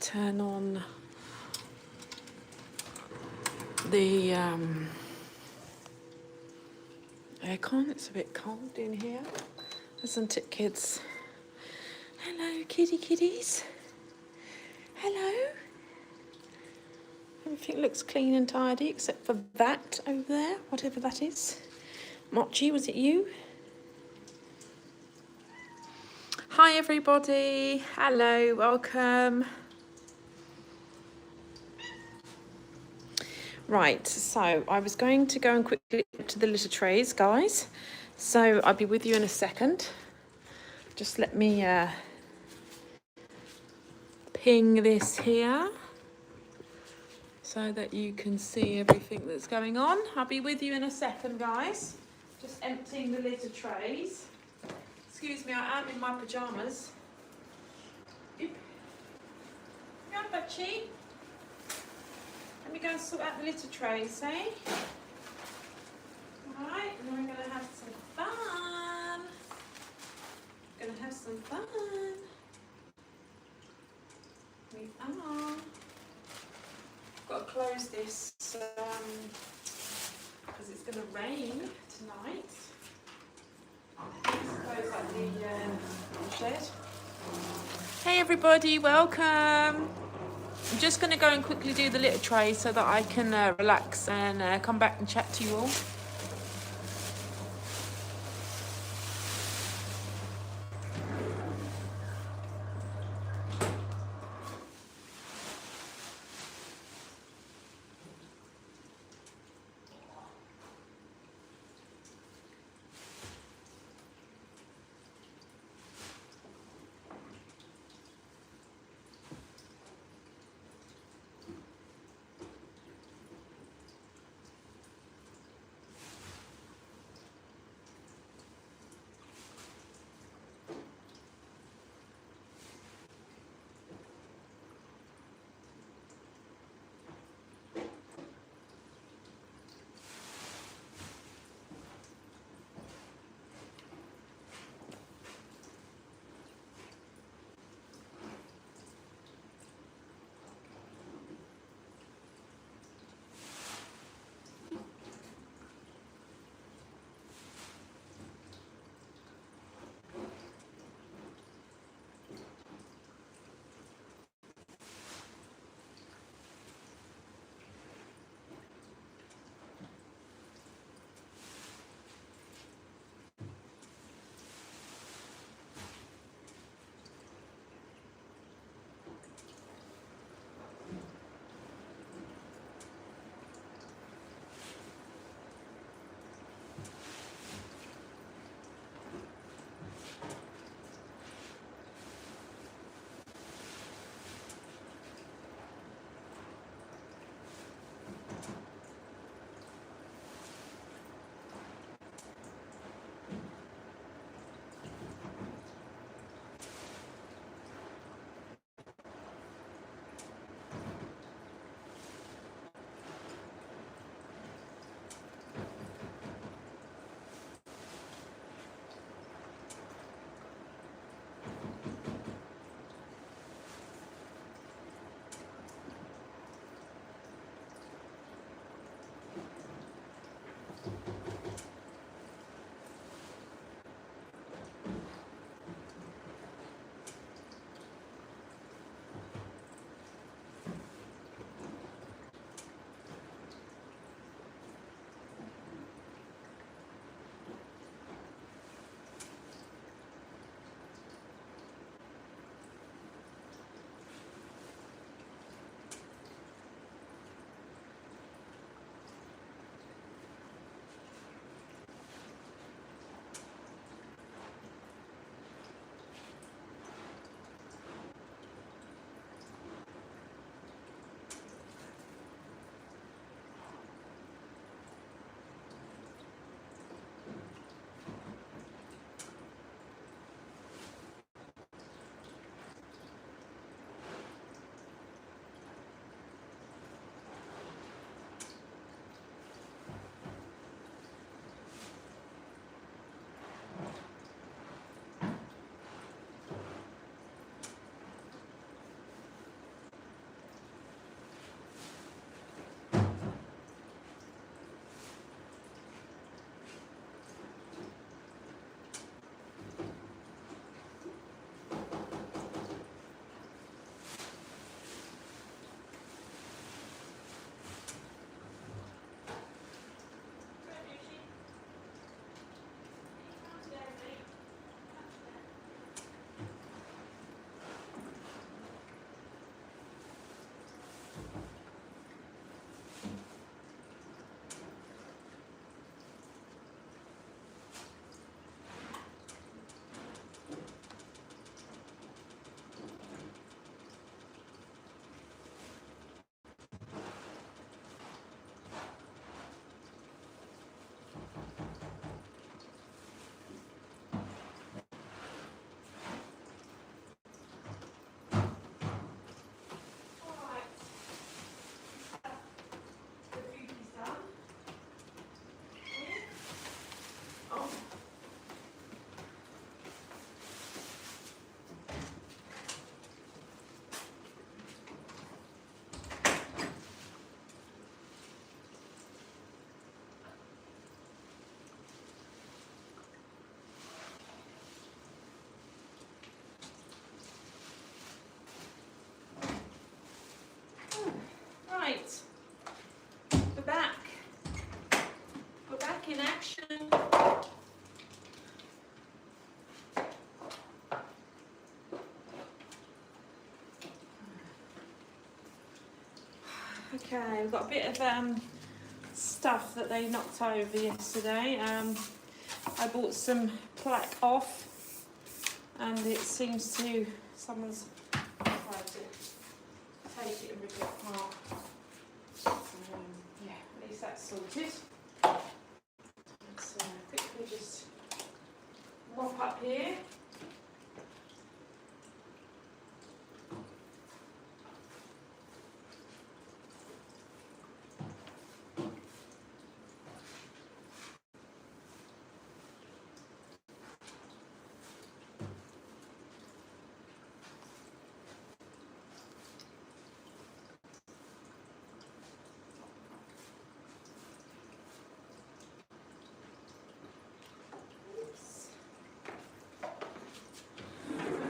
turn on the aircon. It's a bit cold in here, isn't it, kids? Hello, kitties. Hello. Everything looks clean and tidy except for that over there, whatever that is. Mochi, was it you? Hi everybody. Hello, welcome. Right, so I was going to go and quickly to the litter trays, guys. So I'll be with you in a second. Just let me ping this here so that you can see everything that's going on. I'll be with you in a second, guys. Just emptying the litter trays. Excuse me, I am in my pyjamas. Oop. Come on, Butchie. Let me go and sort out the litter trays, eh? Alright, and then we're going to have some fun. We are. Got to close this because it's going to rain tonight. Let's close up the shed. Hey everybody, welcome. I'm just going to go and quickly do the litter tray so that I can relax and come back and chat to you all. Okay, we've got a bit of stuff that they knocked over yesterday. I bought some plaque off, and it seems to someone's tried to take it and rip it apart. So, yeah, at least that's sorted. Let's quickly just mop up here.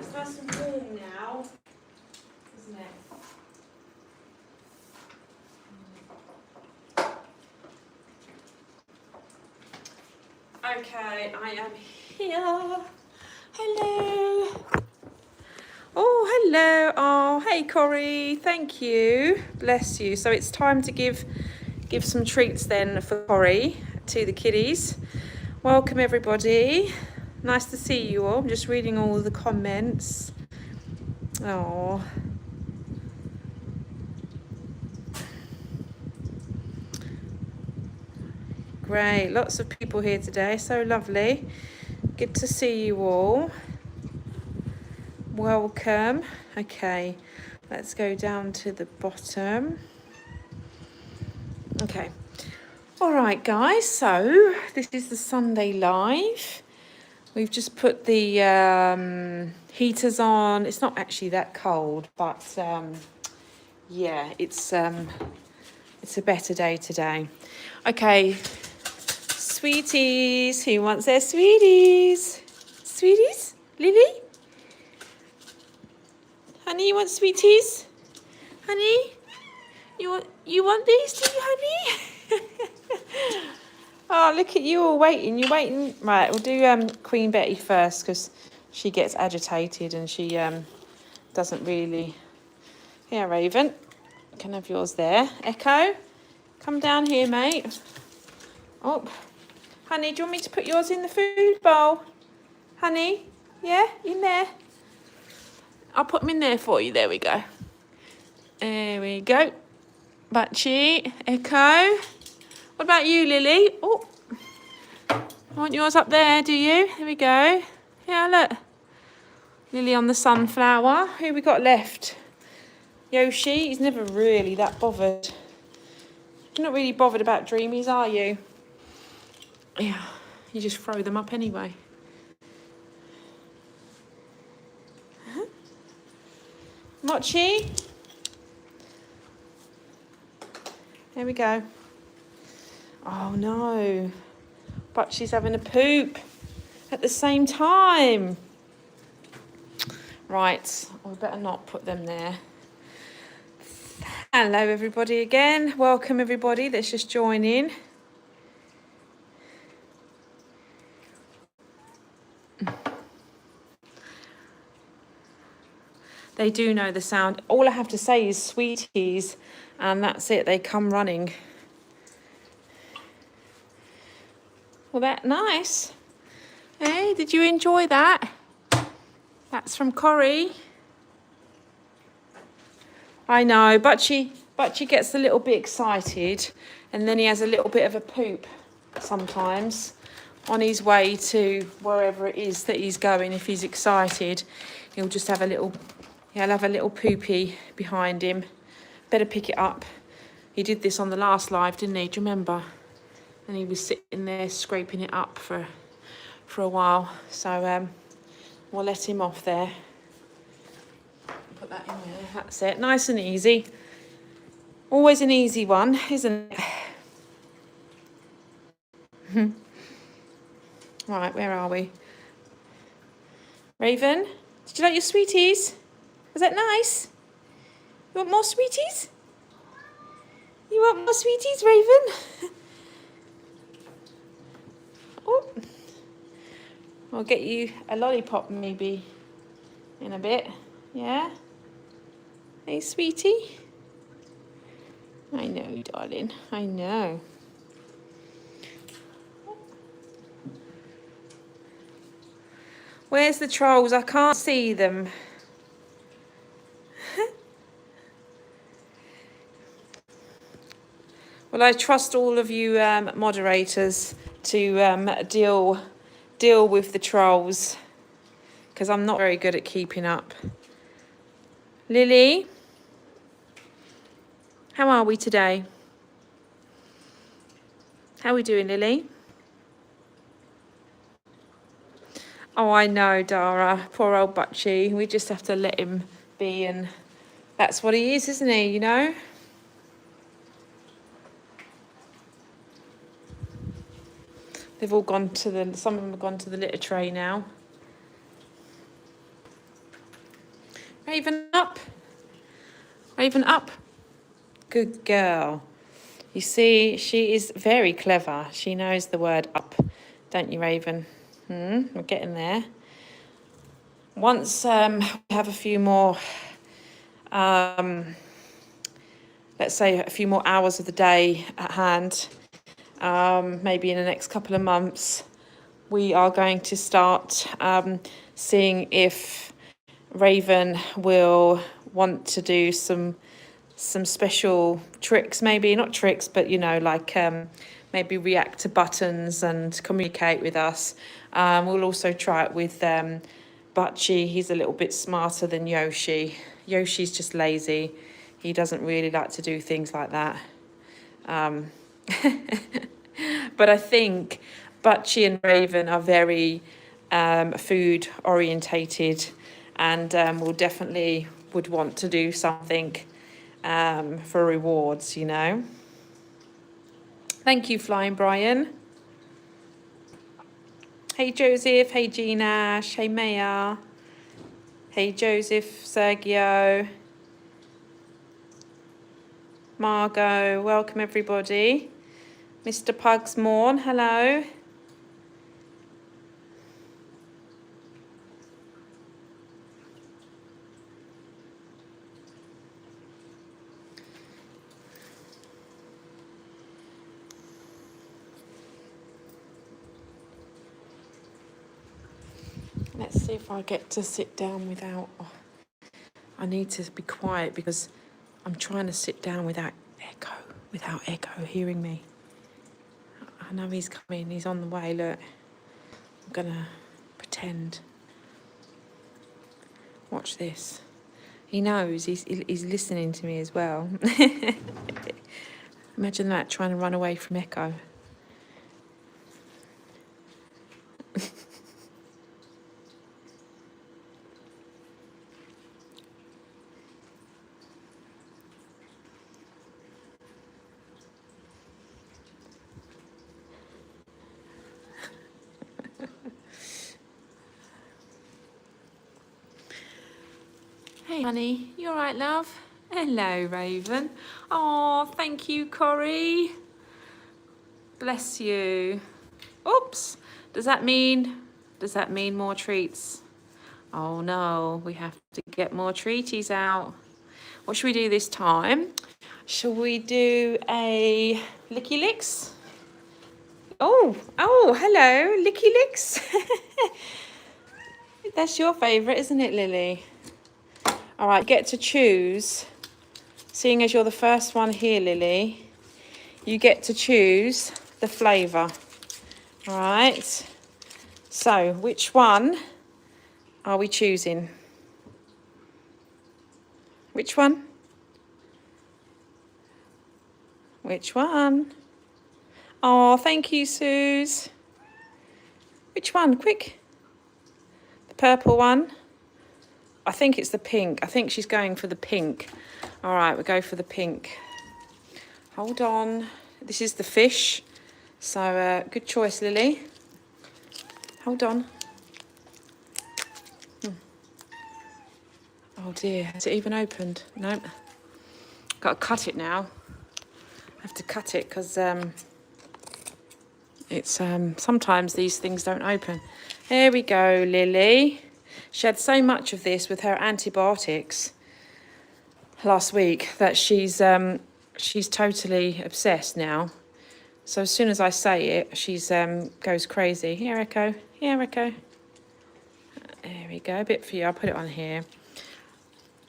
It's nice and warm now, isn't it? Okay, I am here. Hello. Oh, hello. Oh, hey, Corrie. Thank you. Bless you. So it's time to give some treats then for Corrie to the kiddies. Welcome, everybody. Nice to see you all. I'm just reading all the comments. Oh. Great. Lots of people here today. So lovely. Good to see you all. Welcome. Okay, let's go down to the bottom. Okay. All right, guys. So this is the Sunday live. We've just put the heaters on. It's not actually that cold, but yeah, it's a better day today. Okay, sweeties. Who wants their sweeties? Sweeties? Lily? Honey, you want sweeties? Honey? You want these, do you, honey? Oh, look at you all waiting. You're waiting. Right, we'll do Queen Betty first because she gets agitated and she doesn't really... Yeah, Raven. You can have yours there. Echo, come down here, mate. Oh, honey, do you want me to put yours in the food bowl? Honey? Yeah, in there. I'll put them in there for you. There we go. There we go. Bachi, Echo. What about you, Lily? Oh, I want yours up there, do you? Here we go. Yeah, look. Lily on the sunflower. Who we got left? Yoshi. He's never really that bothered. You're not really bothered about dreamies, are you? Yeah, you just throw them up anyway. Mochi. There we go. Oh no. But she's having a poop at the same time. Right, we better not put them there. Hello everybody again. Welcome everybody that's just joining. They do know the sound. All I have to say is sweeties, and that's it. They come running. Well, that's nice. Hey, did you enjoy that? That's from Corrie. I know, but she gets a little bit excited, and then he has a little bit of a poop sometimes on his way to wherever it is that he's going. If he's excited, he'll just have a little... He'll have a little poopy behind him. Better pick it up. He did this on the last live, didn't he? Do you remember? And he was sitting there scraping it up for a while. So we'll let him off there. Put that in there. That's it. Nice and easy. Always an easy one, isn't it? Right, where are we? Raven, did you like your sweeties? Was that nice? You want more sweeties? You want more sweeties, Raven? Oh, I'll get you a lollipop maybe in a bit. Yeah? Hey, sweetie. I know, darling. I know. Where's the trolls? I can't see them. Well, I trust all of you moderators to deal with the trolls, because I'm not very good at keeping up. Lily, how are we today? How are we doing, Lily? Oh, I know, Dara. Poor old Butchie. We just have to let him be, and that's what he is, isn't he, you know? They've all gone to some of them have gone to the litter tray now. Raven up. Raven up. Good girl. You see, she is very clever. She knows the word up, don't you, Raven? We're getting there. Once we have a few more, let's say a few more hours of the day at hand, maybe in the next couple of months, we are going to start seeing if Raven will want to do some special tricks, maybe not tricks, but you know, like maybe react to buttons and communicate with us. We'll also try it with Butchie. He's a little bit smarter than Yoshi. Yoshi's just lazy. He doesn't really like to do things like that. But I think Butchie and Raven are very food orientated, and will definitely would want to do something for rewards, you know. Thank you, Flying Brian. Hey Joseph, hey Jean Ash, hey Maya, hey Joseph, Sergio, Margot, welcome everybody. Mr. Pugsmorn, hello. Let's see if I get to sit down without... Oh, I need to be quiet because I'm trying to sit down without echo hearing me. I know he's coming, he's on the way, look. I'm gonna pretend. Watch this. He knows, he's listening to me as well. Imagine that, trying to run away from echo. Hey, honey, you all right, love? Hello, Raven. Oh, thank you, Corrie. Bless you. Oops. Does that mean more treats? Oh no, we have to get more treaties out. What should we do this time? Shall we do a Licky Licks? Oh, hello, Licky Licks. That's your favourite, isn't it, Lily? All right, get to choose. Seeing as you're the first one here, Lily, you get to choose the flavour. All right. So, which one are we choosing? Which one? Which one? Oh, thank you, Suze. Which one? Quick. The purple one? I think it's the pink. I think she's going for the pink. All right, we'll go for the pink. Hold on. This is the fish. So, good choice, Lily. Hold on. Oh dear, has it even opened? No. Got to cut it now. I have to cut it because it's sometimes these things don't open. There we go, Lily. She had so much of this with her antibiotics last week that she's she's totally obsessed now. So as soon as I say it, she's goes crazy. Here, Echo. Here, Echo. There we go. A bit for you. I'll put it on here.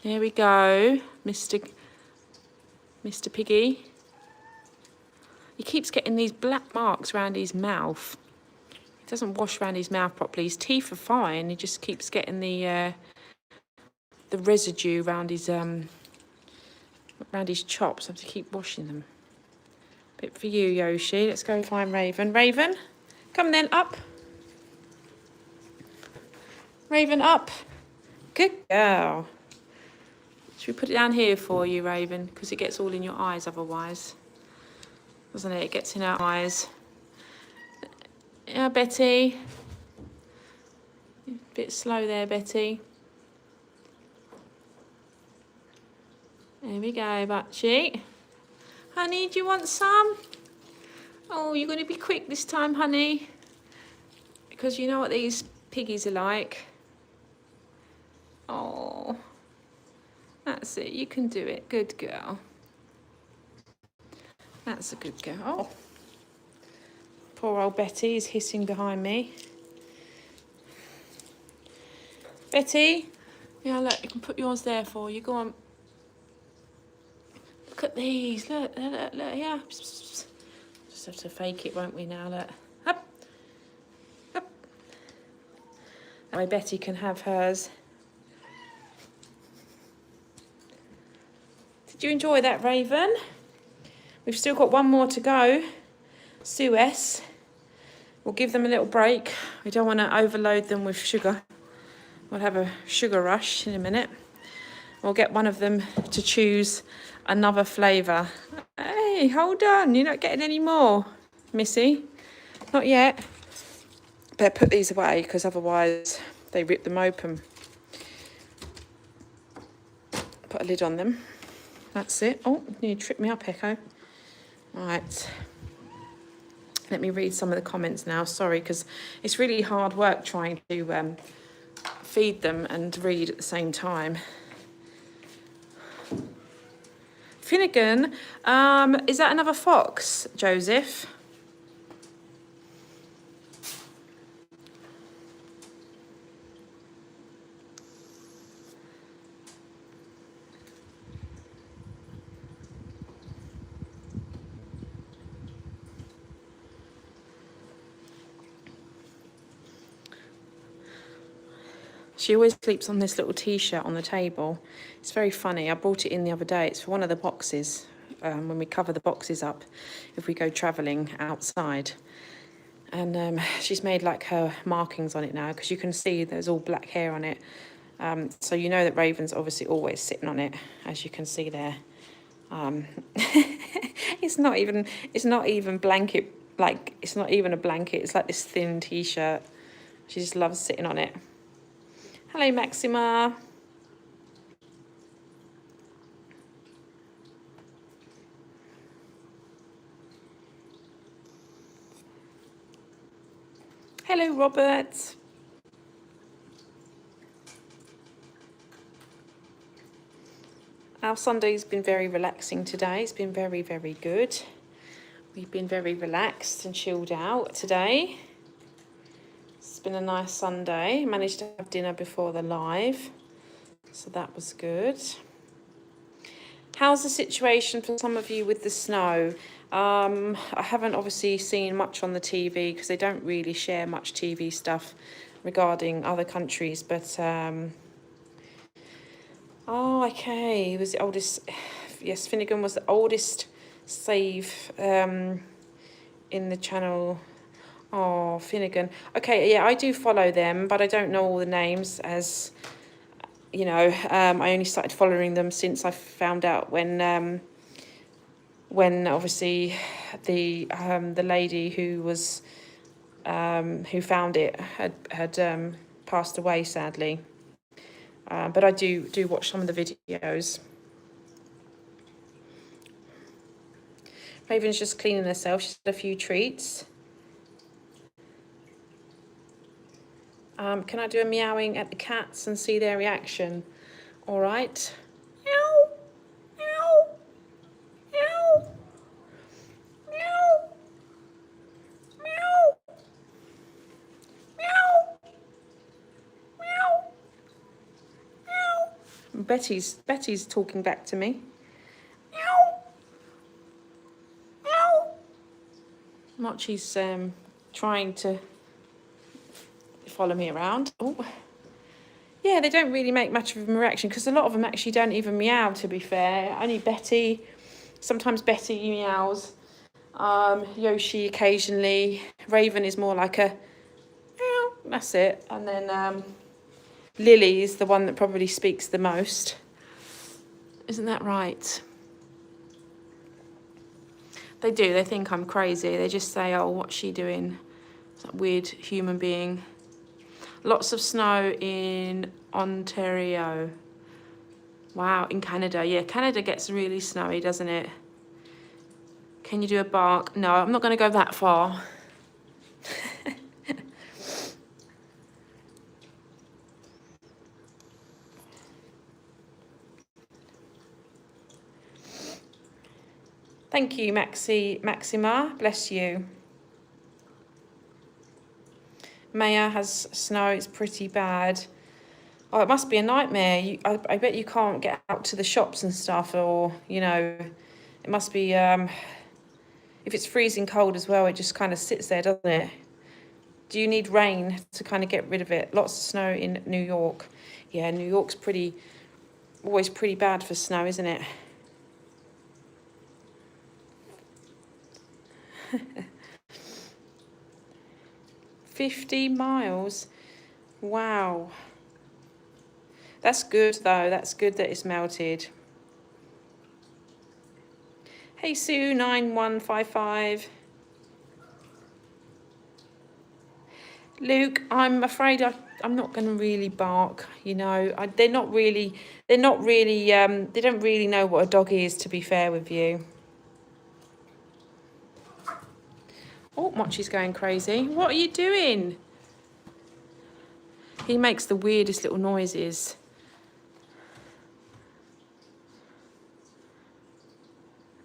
There we go, Mr. Piggy. He keeps getting these black marks around his mouth. He doesn't wash around his mouth properly. His teeth are fine. He just keeps getting the residue around his chops. I have to keep washing them. Bit for you, Yoshi. Let's go find Raven. Raven, come then, up. Raven, up. Good girl. Should we put it down here for you, Raven? Because it gets all in your eyes otherwise. Doesn't it? It gets in our eyes. Yeah, Betty. A bit slow there, Betty. There we go, Butchie. Honey, do you want some? Oh, you're going to be quick this time, honey. Because you know what these piggies are like. Oh, that's it. You can do it. Good girl. That's a good girl. Oh. Poor old Betty is hissing behind me. Betty, yeah, look, you can put yours there for you. Go on. Look at these. Look, yeah. Just have to fake it, won't we now? Look. Up. Up. That way Betty can have hers. Did you enjoy that, Raven? We've still got one more to go. Suez. We'll give them a little break. We don't want to overload them with sugar. We'll have a sugar rush in a minute. We'll get one of them to choose another flavour. Hey, hold on. You're not getting any more, Missy. Not yet. Better put these away because otherwise they rip them open. Put a lid on them. That's it. Oh, you tripped me up, Echo. Right. Let me read some of the comments now. Sorry, because it's really hard work trying to feed them and read at the same time. Finnegan, is that another fox, Joseph? She always sleeps on this little T-shirt on the table. It's very funny. I brought it in the other day. It's for one of the boxes, when we cover the boxes up if we go travelling outside. And she's made like her markings on it now because you can see there's all black hair on it. So you know that Raven's obviously always sitting on it, as you can see there. It's not even blanket, like it's not even a blanket. It's like this thin T-shirt. She just loves sitting on it. Hello, Maxima. Hello, Robert. Our Sunday's been very relaxing today. It's been very, very good. We've been very relaxed and chilled out today. It's been a nice Sunday. Managed to have dinner before the live, so that was good. How's the situation for some of you with the snow? I haven't obviously seen much on the TV because they don't really share much TV stuff regarding other countries, but oh, okay, he was the oldest. Yes, Finnegan was the oldest save in the channel. Oh, Finnegan. Okay, yeah, I do follow them, but I don't know all the names, as you know. I only started following them since I found out when obviously the lady who was who found it had passed away, sadly. But I do watch some of the videos. Raven's just cleaning herself. She's had a few treats. Can I do a meowing at the cats and see their reaction? All right. Meow, meow, meow. Betty's talking back to me. Meow. Meow. Mochi's trying to follow me around. Oh. Yeah, they don't really make much of a reaction because a lot of them actually don't even meow, to be fair. Only Betty, sometimes Betty meows. Yoshi occasionally. Raven is more like a meow, that's it. And then Lily is the one that probably speaks the most. Isn't that right? They do, they think I'm crazy. They just say, oh, what's she doing? It's that weird human being. Lots of snow in Ontario. Wow, in Canada. Yeah, Canada gets really snowy, doesn't it? Can you do a bark? No, I'm not going to go that far. Thank you, Maxima. Bless you. Maya has snow. It's pretty bad. Oh, it must be a nightmare. I bet you can't get out to the shops and stuff, or, you know, it must be, if it's freezing cold as well, it just kind of sits there, doesn't it? Do you need rain to kind of get rid of it? Lots of snow in New York. Yeah, New York's always pretty bad for snow, isn't it? $50 miles. Wow. That's good, though. That's good that it's melted. Hey, Sue, 9155. Luke, I'm afraid I'm not going to really bark. You know, they don't really know what a dog is, to be fair with you. Oh, Mochi's going crazy. What are you doing? He makes the weirdest little noises.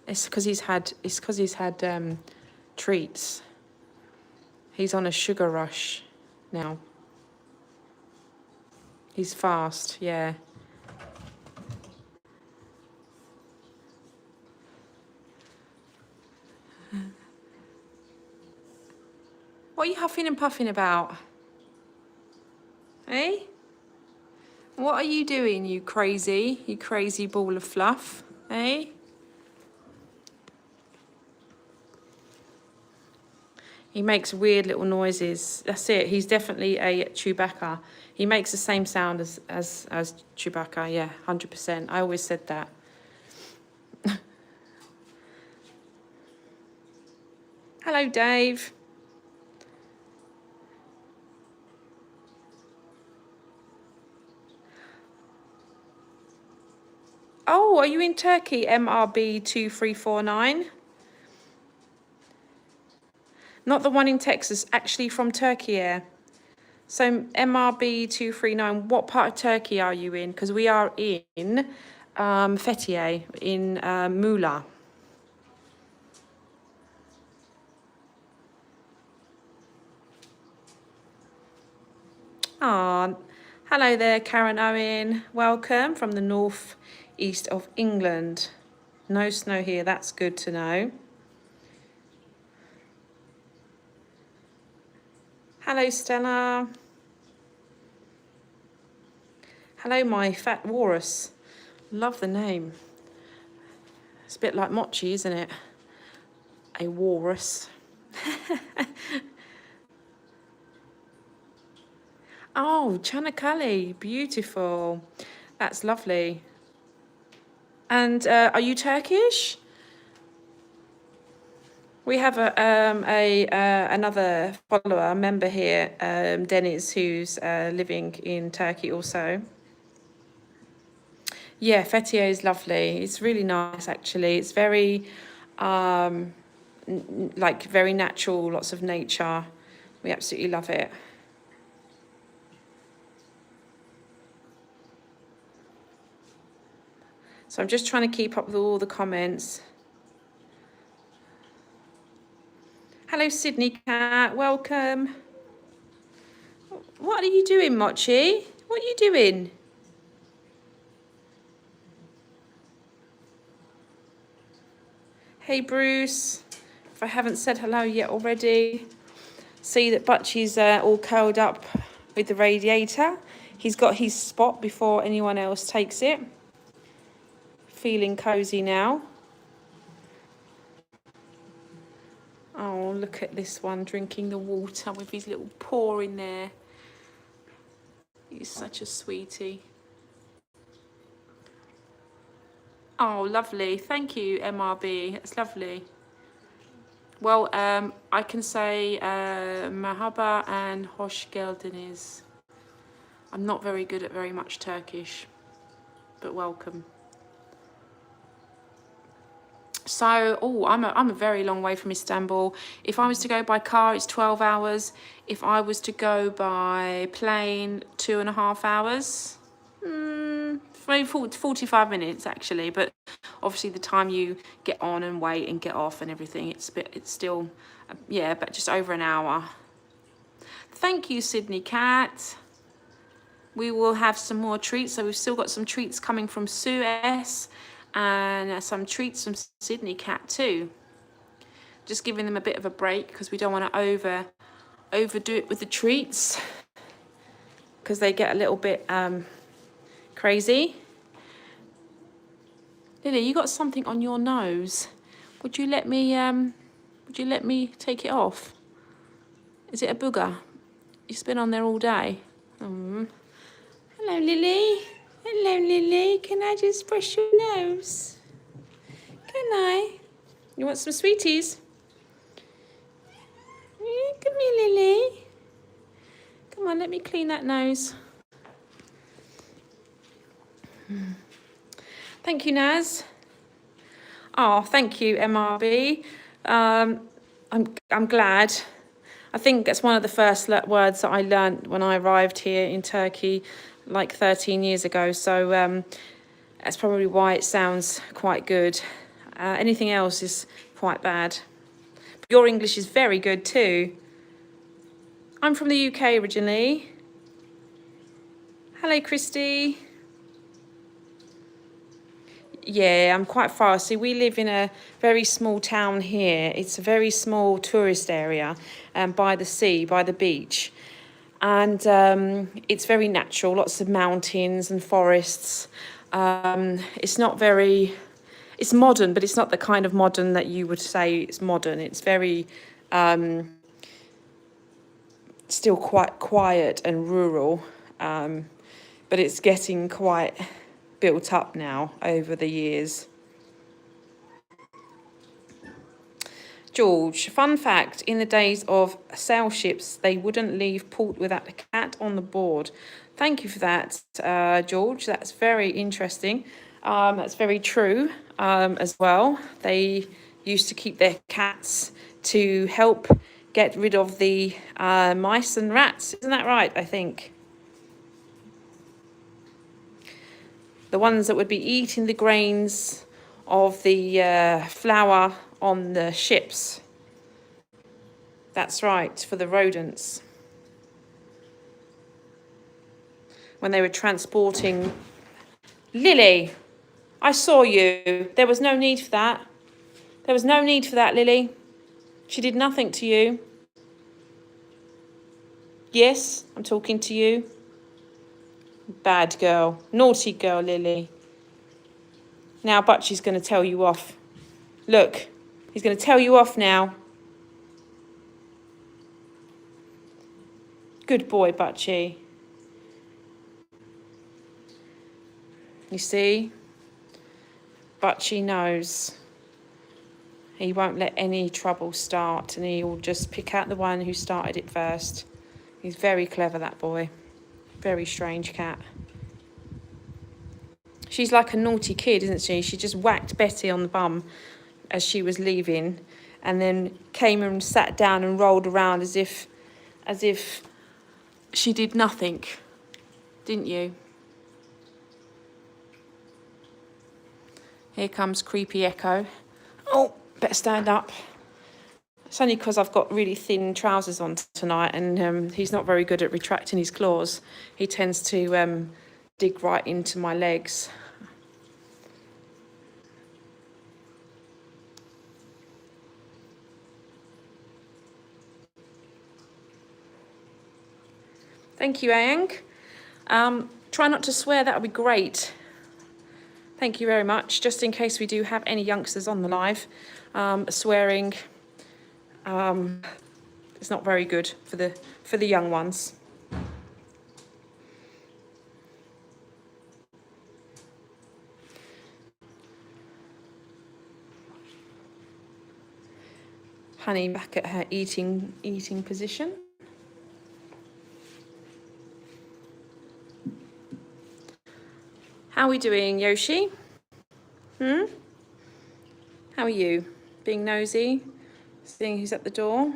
It's because he's had treats. He's on a sugar rush now. He's fast, yeah. What are you huffing and puffing about? Eh? What are you doing, you crazy ball of fluff? Eh? He makes weird little noises. That's it. He's definitely a Chewbacca. He makes the same sound as Chewbacca. Yeah, 100%. I always said that. Hello, Dave. Oh, are you in Turkey, MRB 2349? Not the one in Texas, actually from Turkey Air. So MRB 239, what part of Turkey are you in? Because we are in Fethiye, in Muğla. Ah, hello there, Karen Owen. Welcome from the north east of England. No snow here, that's good to know. Hello, Stella. Hello, my fat walrus. Love the name. It's a bit like Mochi, isn't it? A walrus. Oh, Çanakkale, beautiful. That's lovely. And are you Turkish? We have another follower, member here, Deniz, who's living in Turkey also. Yeah, Fethiye is lovely. It's really nice, actually. It's very, like, very natural, lots of nature. We absolutely love it. So I'm just trying to keep up with all the comments. Hello, Sydney Cat. Welcome. What are you doing, Mochi? What are you doing? Hey Bruce, if I haven't said hello yet already, see that Butchie's all curled up with the radiator. He's got his spot before anyone else takes it. Feeling cozy now. Oh, look at this one drinking the water with his little paw in there. He's such a sweetie. Oh, lovely. Thank you, MRB. That's lovely. Well, I can say Mahaba and Hoş geldiniz. I'm not very good at very much Turkish, but welcome. So, I'm a very long way from Istanbul. If I was to go by car, it's 12 hours. If I was to go by plane, 2.5 hours. Maybe 45 minutes actually, but obviously the time you get on and wait and get off and everything, it's still, yeah, but just over an hour. Thank you, Sydney Cat. We will have some more treats. So we've still got some treats coming from Sue S and some treats from Sydney Cat too. Just giving them a bit of a break because we don't want to overdo it with the treats because they get a little bit crazy. Lily, you got something on your nose. Would you let me take it off? Is it a booger? It's been on there all day. Hello, Lily. Hello, Lily. Can I just brush your nose? Can I? You want some sweeties? Come here, Lily. Come on, let me clean that nose. Thank you, Naz. Oh, thank you, MRB. I'm glad. I think that's one of the first words that I learnt when I arrived here in Turkey like 13 years ago. So that's probably why it sounds quite good. Anything else is quite bad. But your English is very good too. I'm from the UK originally. Hello, Christy. Yeah, I'm quite far. See, we live in a very small town here. It's a very small tourist area by the sea, by the beach. And it's very natural, lots of mountains and forests. It's not very, it's modern, but it's not the kind of modern that you would say it's modern. It's very, still quite quiet and rural, but it's getting quite built up now over the years. George, fun fact, in the days of sail ships, they wouldn't leave port without a cat on the board. Thank you for that, George. That's very interesting. That's very true as well. They used to keep their cats to help get rid of the mice and rats. Isn't that right, I think? The ones that would be eating the grains of the flour on the ships. That's right, for the rodents. When they were transporting... Lily, I saw you. There was no need for that. There was no need for that, Lily. She did nothing to you. Yes, I'm talking to you. Bad girl. Naughty girl, Lily. Now Butchie's going to tell you off. Look, he's going to tell you off now. Good boy, Butchie. You see? Butchie knows. He won't let any trouble start and he will just pick out the one who started it first. He's very clever, that boy. Very strange cat. She's like a naughty kid, isn't she? She just whacked Betty on the bum as she was leaving and then came and sat down and rolled around as if she did nothing. Didn't you? Here comes Creepy Echo. Oh, better stand up. It's only because I've got really thin trousers on tonight and he's not very good at retracting his claws. He tends to dig right into my legs. Thank you, Aang. Try not to swear, that would be great. Thank you very much. Just in case we do have any youngsters on the live, swearing is not very good for the young ones. Honey back at her eating position. How are we doing, Yoshi? How are you? Being nosy? Seeing who's at the door?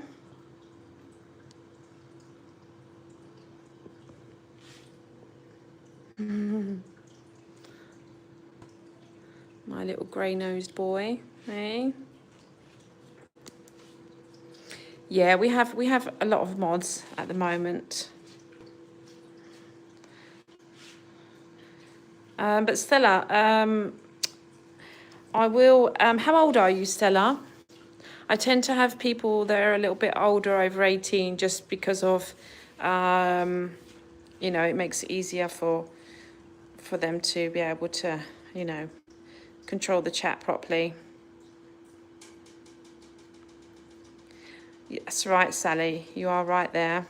My little grey-nosed boy, hey? Yeah, we have a lot of mods at the moment. But Stella, I will. How old are you, Stella? I tend to have people that are a little bit older, over 18, just because of, you know, it makes it easier for them to be able to, you know, control the chat properly. That's right, Sally. You are right there.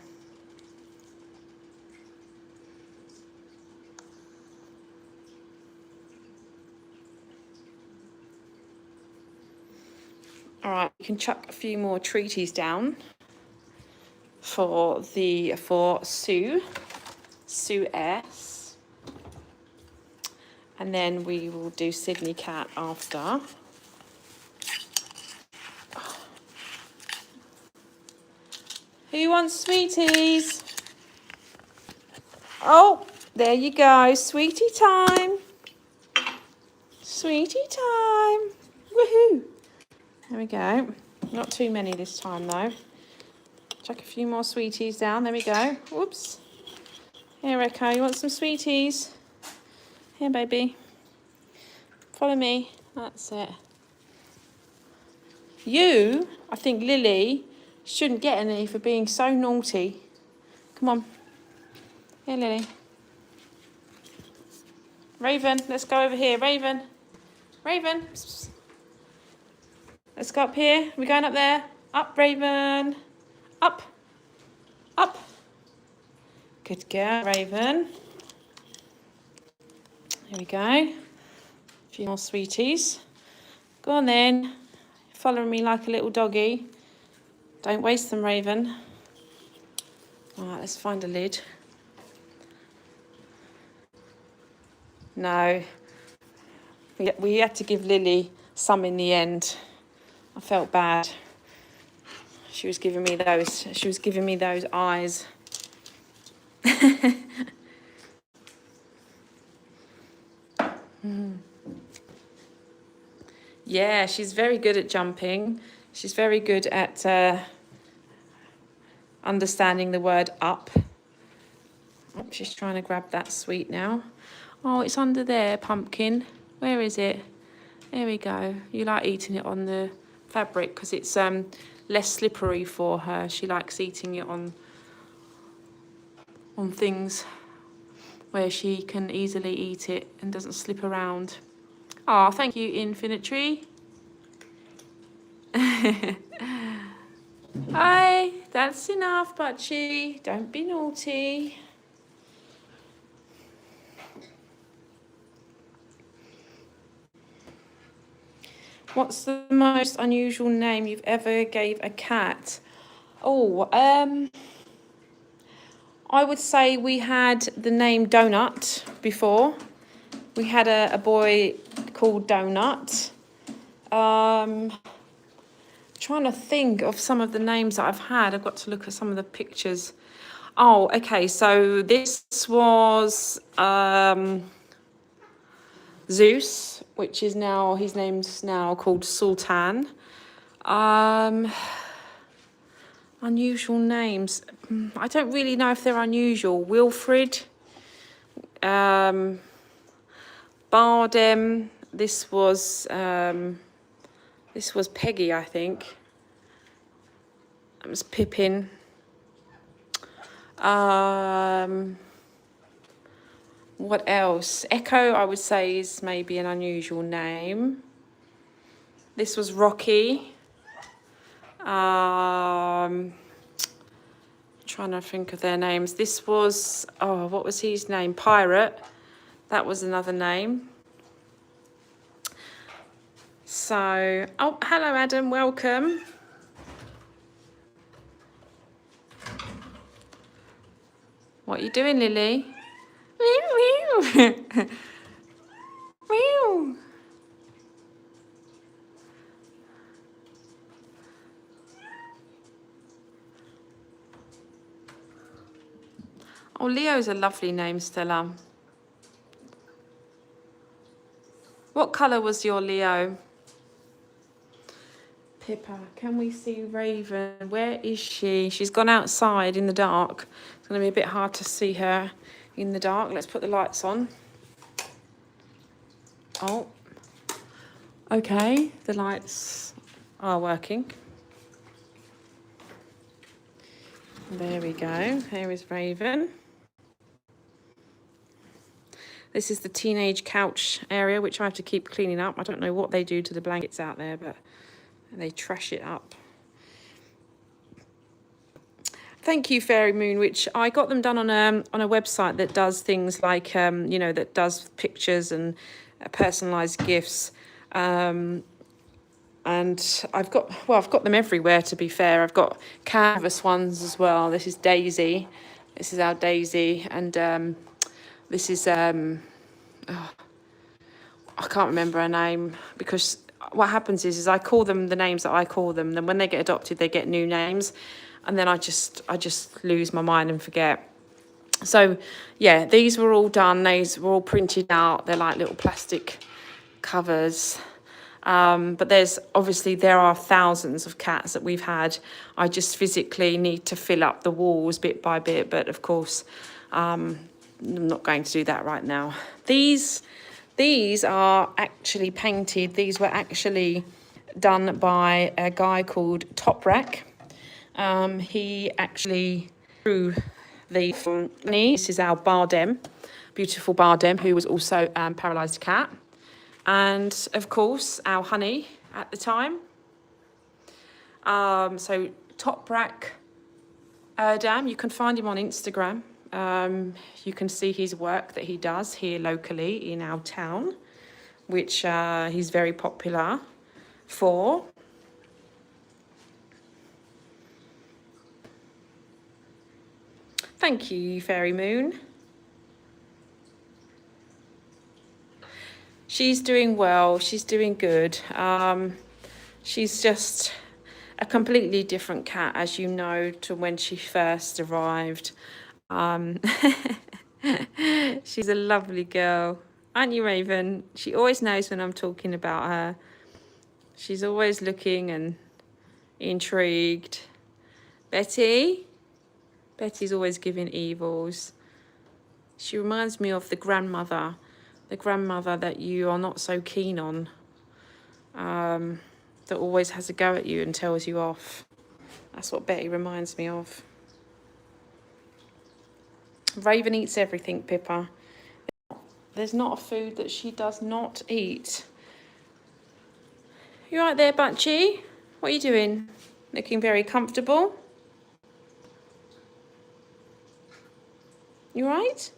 All right, you can chuck a few more treaties down for Sue S, and then we will do Sydney Cat after. Who wants sweeties? Oh, there you go, sweetie time. Sweetie time. Woohoo! There we go. Not too many this time though. Chuck a few more sweeties down. There we go. Whoops. Here, Echo, you want some sweeties? Here, baby. Follow me. That's it. You, I think Lily, shouldn't get any for being so naughty. Come on. Here, Lily. Raven, let's go over here. Raven. Raven. Let's go up here. We're going up there. Up, Raven. Up. Up. Good girl, Raven. Here we go. A few more sweeties. Go on then. Following me like a little doggy. Don't waste them, Raven. All right, let's find a lid. No. We had to give Lily some in the end. I felt bad. She was giving me those eyes. Yeah, she's very good at jumping. She's very good at understanding the word up. Oh, she's trying to grab that sweet now. Oh, it's under there, Pumpkin. Where is it? There we go. You like eating it on the fabric because it's less slippery for her. She likes eating it on things where she can easily eat it and doesn't slip around. Oh, thank you, Infinite Tree. Hi, that's enough, Butchie. Don't be naughty. What's the most unusual name you've ever gave a cat? Oh, I would say we had the name Donut before. We had a boy called Donut. Trying to think of some of the names that I've had. I've got to look at some of the pictures. Oh, okay. So this was Zeus, which is now, his name's now called Sultan. Unusual names. I don't really know if they're unusual. Wilfred. Bardem. This was Peggy, I think. That was Pippin. What else? Echo, I would say, is maybe an unusual name. This was Rocky. Trying to think of their names. This was, oh, what was his name? Pirate. That was another name. So, oh, hello, Adam. Welcome. What are you doing, Lily? Meow, meow. Meow. Oh, Leo's a lovely name, Stella. What colour was your Leo? Pippa, can we see Raven? Where is she? She's gone outside in the dark. It's going to be a bit hard to see her in the dark. Let's put the lights on. Oh, okay, the lights are working. There we go. Here is Raven. This is the teenage couch area, which I have to keep cleaning up. I don't know what they do to the blankets out there, but they trash it up. Thank you, Fairy Moon, which I got them done on a website that does things like, you know, that does pictures and personalised gifts. And I've got them everywhere, to be fair. I've got canvas ones as well. This is Daisy. This is our Daisy. And this is, I can't remember her name, because what happens is I call them the names that I call them. Then when they get adopted, they get new names. And then I just lose my mind and forget. So, yeah, these were all done. These were all printed out. They're like little plastic covers. But there are thousands of cats that we've had. I just physically need to fill up the walls bit by bit. But, of course, I'm not going to do that right now. These are actually painted. These were actually done by a guy called Toprak. He actually drew the knee. This is our Bardem, beautiful Bardem, who was also paralysed cat. And, of course, our Honey at the time. So Toprak Erdem, you can find him on Instagram. You can see his work that he does here locally in our town, which he's very popular for. Thank you, Fairy Moon. She's doing well. She's doing good. She's just a completely different cat, as you know, to when she first arrived. She's a lovely girl. Aren't you, Raven? She always knows when I'm talking about her. She's always looking and intrigued. Betty? Betty's always giving evils. She reminds me of the grandmother that you are not so keen on, that always has a go at you and tells you off. That's what Betty reminds me of. Raven eats everything, Pippa. There's not a food that she does not eat. You right there, Butchie? What are you doing? Looking very comfortable? You right?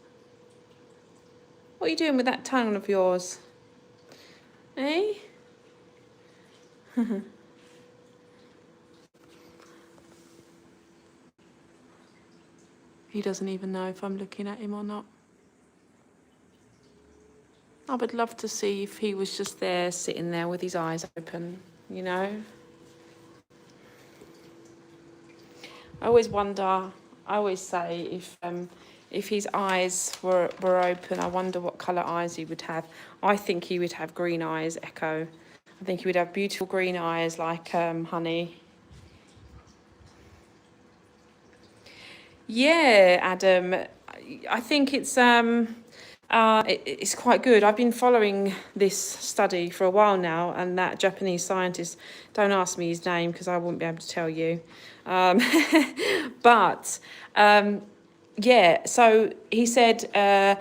What are you doing with that tongue of yours? Eh? He doesn't even know if I'm looking at him or not. I would love to see if he was just there, sitting there with his eyes open, you know? I always wonder, I always say, if his eyes were open, I wonder what colour eyes he would have. I think he would have green eyes, Echo. I think he would have beautiful green eyes like Honey. Yeah, Adam, I think it's quite good. I've been following this study for a while now, and that Japanese scientist, don't ask me his name because I wouldn't be able to tell you. But yeah, so he said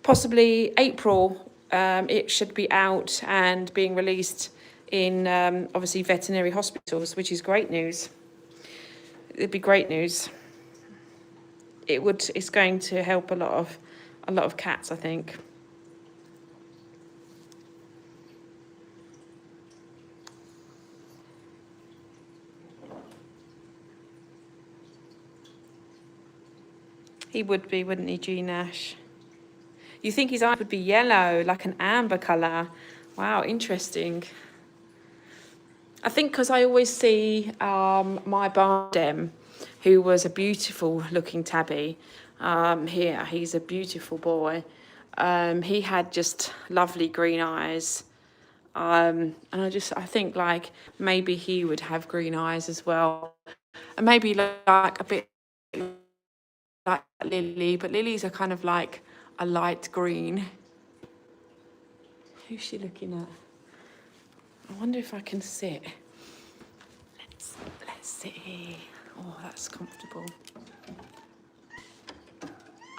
possibly April it should be out and being released in obviously veterinary hospitals, which is great news. It'd be great news. It's going to help a lot of cats, I think. He would be, wouldn't he, G Nash? You think his eye would be yellow, like an amber colour? Wow, interesting. I think because I always see my Bardem, who was a beautiful looking tabby. Here, he's a beautiful boy. He had just lovely green eyes. And I think like maybe he would have green eyes as well. And maybe like a bit like Lily, but Lily's are kind of like a light green. Who's she looking at? I wonder if I can sit. Let's see. Oh, that's comfortable.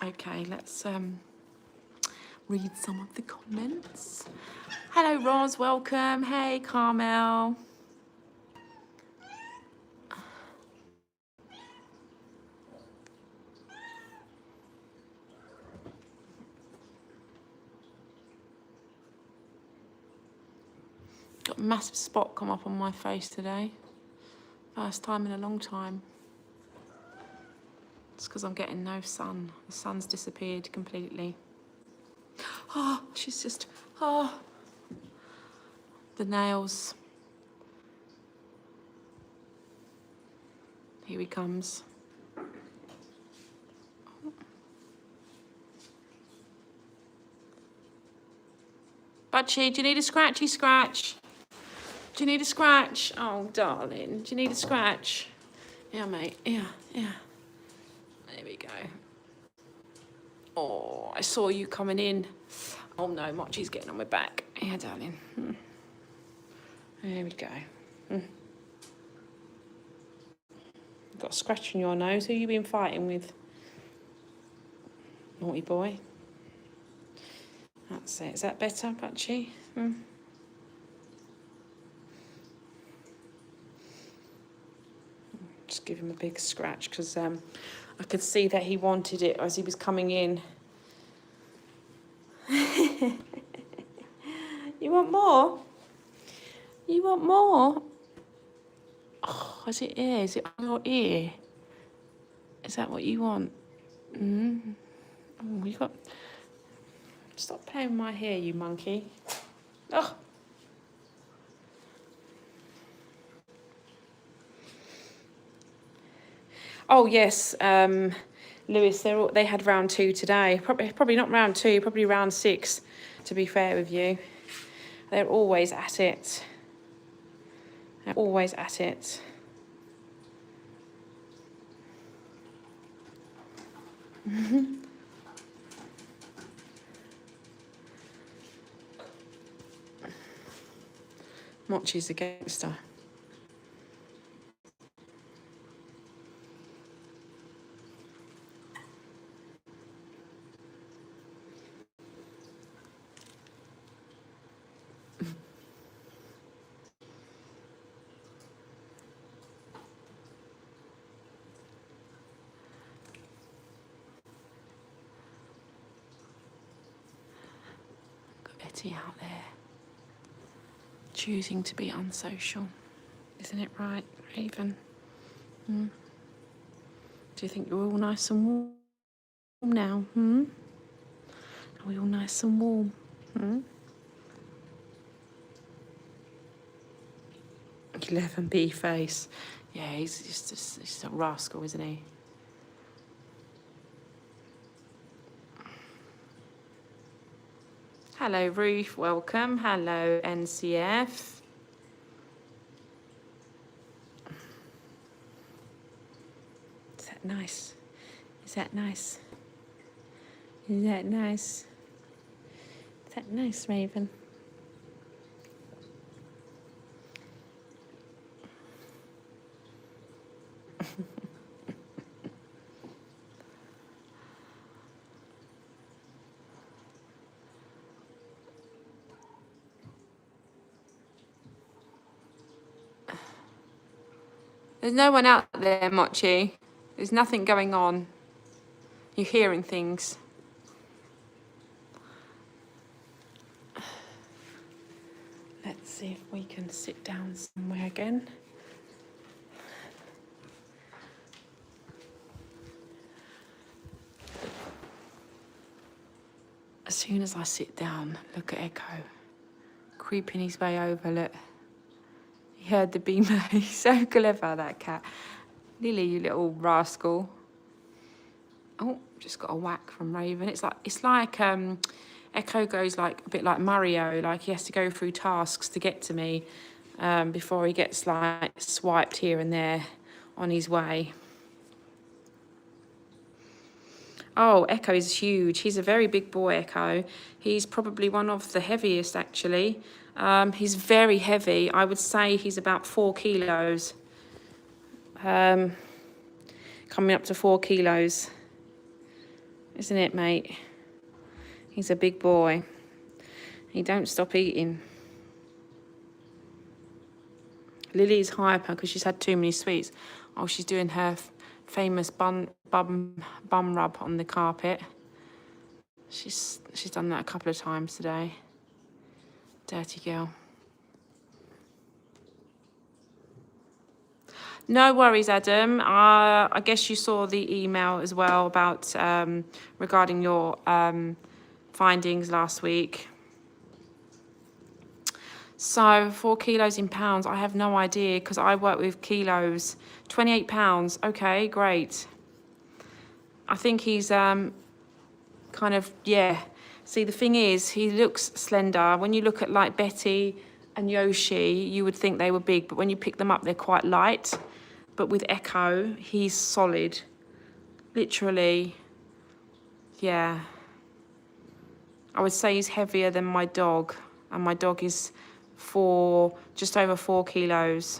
Okay, let's read some of the comments. Hello, Roz, welcome. Hey, Carmel. Got a massive spot come up on my face today. First time in a long time. It's because I'm getting no sun. The sun's disappeared completely. Oh, she's just, oh. The nails. Here he comes. Butchie, do you need a scratchy scratch? Do you need a scratch? Oh, darling, do you need a scratch? Yeah, mate, yeah. There we go. Oh, I saw you coming in. Oh no, Mochi's getting on my back. Yeah, darling. There we go. Got a scratch on your nose. Who you been fighting with? Naughty boy. That's it. Is that better, Butchie? Just give him a big scratch because I could see that he wanted it as he was coming in. You want more? You want more? Oh, is it ear? Is it on your ear? Is that what you want? Oh, you got... Stop playing with my hair, you monkey. Oh. Oh yes, Lewis. They had round 2 today. Probably not round 2. Probably round 6. To be fair with you, they're always at it. They're always at it. Mochi's a gangster. Got Betty out there, choosing to be unsocial. Isn't it right, Raven? Do you think you're all nice and warm now? Are we all nice and warm? 11B face. Yeah, he's just a rascal, isn't he? Hello, Ruth. Welcome. Hello, NCF. Is that nice? Is that nice? Is that nice? Is that nice, Raven? There's no one out there, Mochi. There's nothing going on. You're hearing things. Let's see if we can sit down somewhere again. As soon as I sit down, look at Echo. Creeping his way over, look. He heard the beamer. He's so clever, that cat. Lily, you little rascal. Oh, just got a whack from Raven. It's like Echo goes like a bit like Mario, like he has to go through tasks to get to me before he gets like swiped here and there on his way. Oh, Echo is huge. He's a very big boy, Echo. He's probably one of the heaviest, actually. He's very heavy. I would say he's about 4 kilos. Coming up to 4 kilos. Isn't it, mate? He's a big boy. He don't stop eating. Lily's hyper because she's had too many sweets. Oh, she's doing her famous bum rub on the carpet. She's done that a couple of times today. Dirty girl. No worries, Adam. I guess you saw the email as well about regarding your findings last week. So 4 kilos in pounds, I have no idea because I work with kilos. 28 pounds, okay, great. I think he's kind of, yeah. See, the thing is, he looks slender. When you look at like Betty and Yoshi, you would think they were big, but when you pick them up, they're quite light. But with Echo, he's solid. Literally, yeah. I would say he's heavier than my dog, and my dog is just over 4 kilos.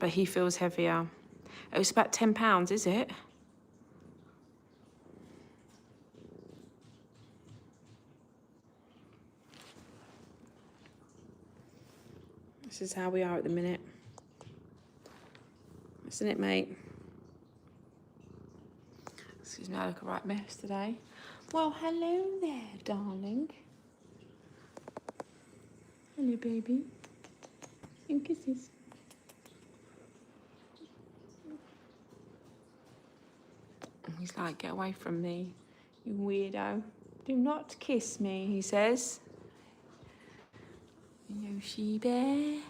But he feels heavier. Oh, it's about 10 pounds, is it? This is how we are at the minute. Isn't it, mate? Excuse me, I look a right mess today. Well, hello there, darling. Hello, baby. And kisses. He's like, get away from me, you weirdo. Do not kiss me, he says. Yoshi bear.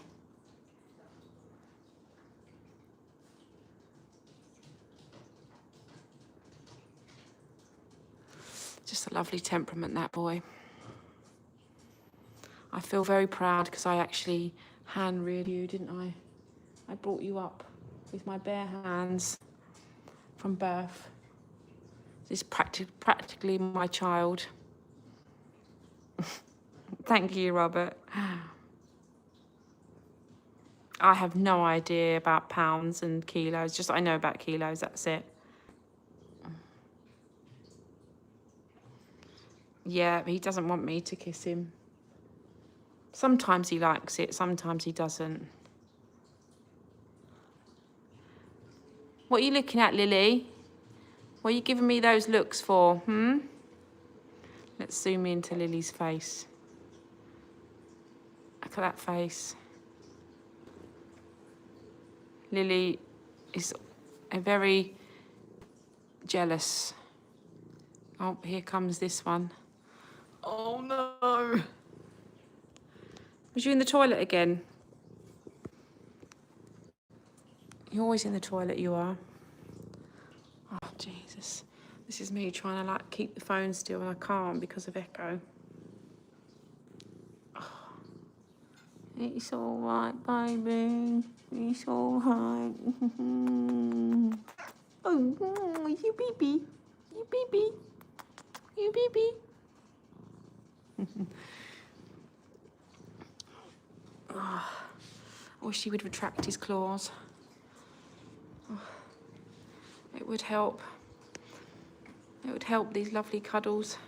Just a lovely temperament, that boy. I feel very proud because I actually hand-reared you, didn't I? I brought you up with my bare hands from birth. This is practically my child. Thank you, Robert. I have no idea about pounds and kilos. Just I know about kilos, that's it. Yeah, he doesn't want me to kiss him. Sometimes he likes it, sometimes he doesn't. What are you looking at, Lily? What are you giving me those looks for, Let's zoom into Lily's face. Look at that face. Lily is a very jealous. Oh, here comes this one. Oh, no. Was you in the toilet again? You're always in the toilet, you are. Oh, Jesus. This is me trying to, like, keep the phone still, and I can't because of Echo. Oh. It's all right, baby. It's all right. Oh, you baby. You baby. You baby. Oh, I wish he would retract his claws. Oh, it would help. It would help these lovely cuddles.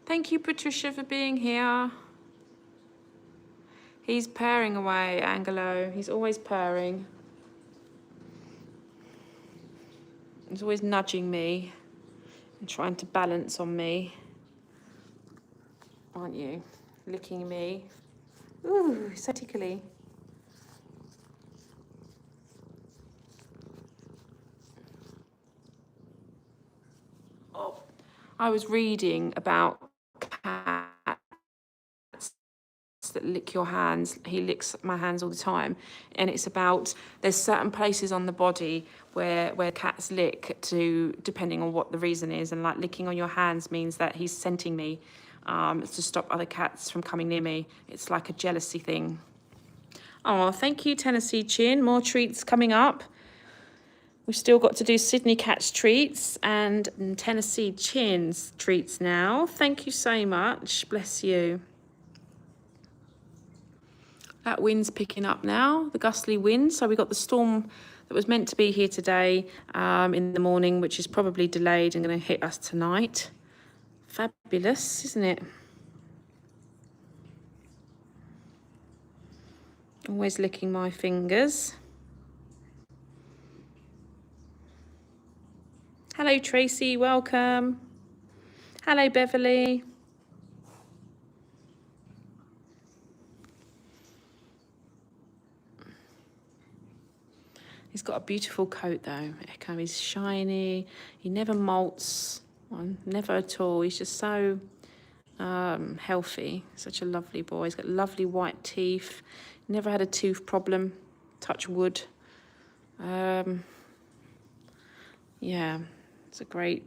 Thank you, Patricia, for being here. He's purring away, Angelo. He's always purring. He's always nudging me and trying to balance on me. Aren't you? Licking me. Ooh, so tickly. Oh, I was reading about cats that lick your hands. He licks my hands all the time, and it's about there's certain places on the body where cats lick to depending on what the reason is, and like licking on your hands means that he's scenting me to stop other cats from coming near me. It's like a jealousy thing. Oh, thank you, Tennessee Chin. More treats coming up. We've still got to do Sydney Cat's treats and Tennessee Chin's treats now. Thank you so much. Bless you. That wind's picking up now, the gustly wind. So we got the storm that was meant to be here today in the morning, which is probably delayed and going to hit us tonight. Fabulous, isn't it? Always licking my fingers. Hello, Tracy, welcome. Hello, Beverly. He's got a beautiful coat though, Echo. He's shiny, he never molts, never at all. He's just so healthy, such a lovely boy. He's got lovely white teeth, never had a tooth problem, touch wood. Yeah, it's a great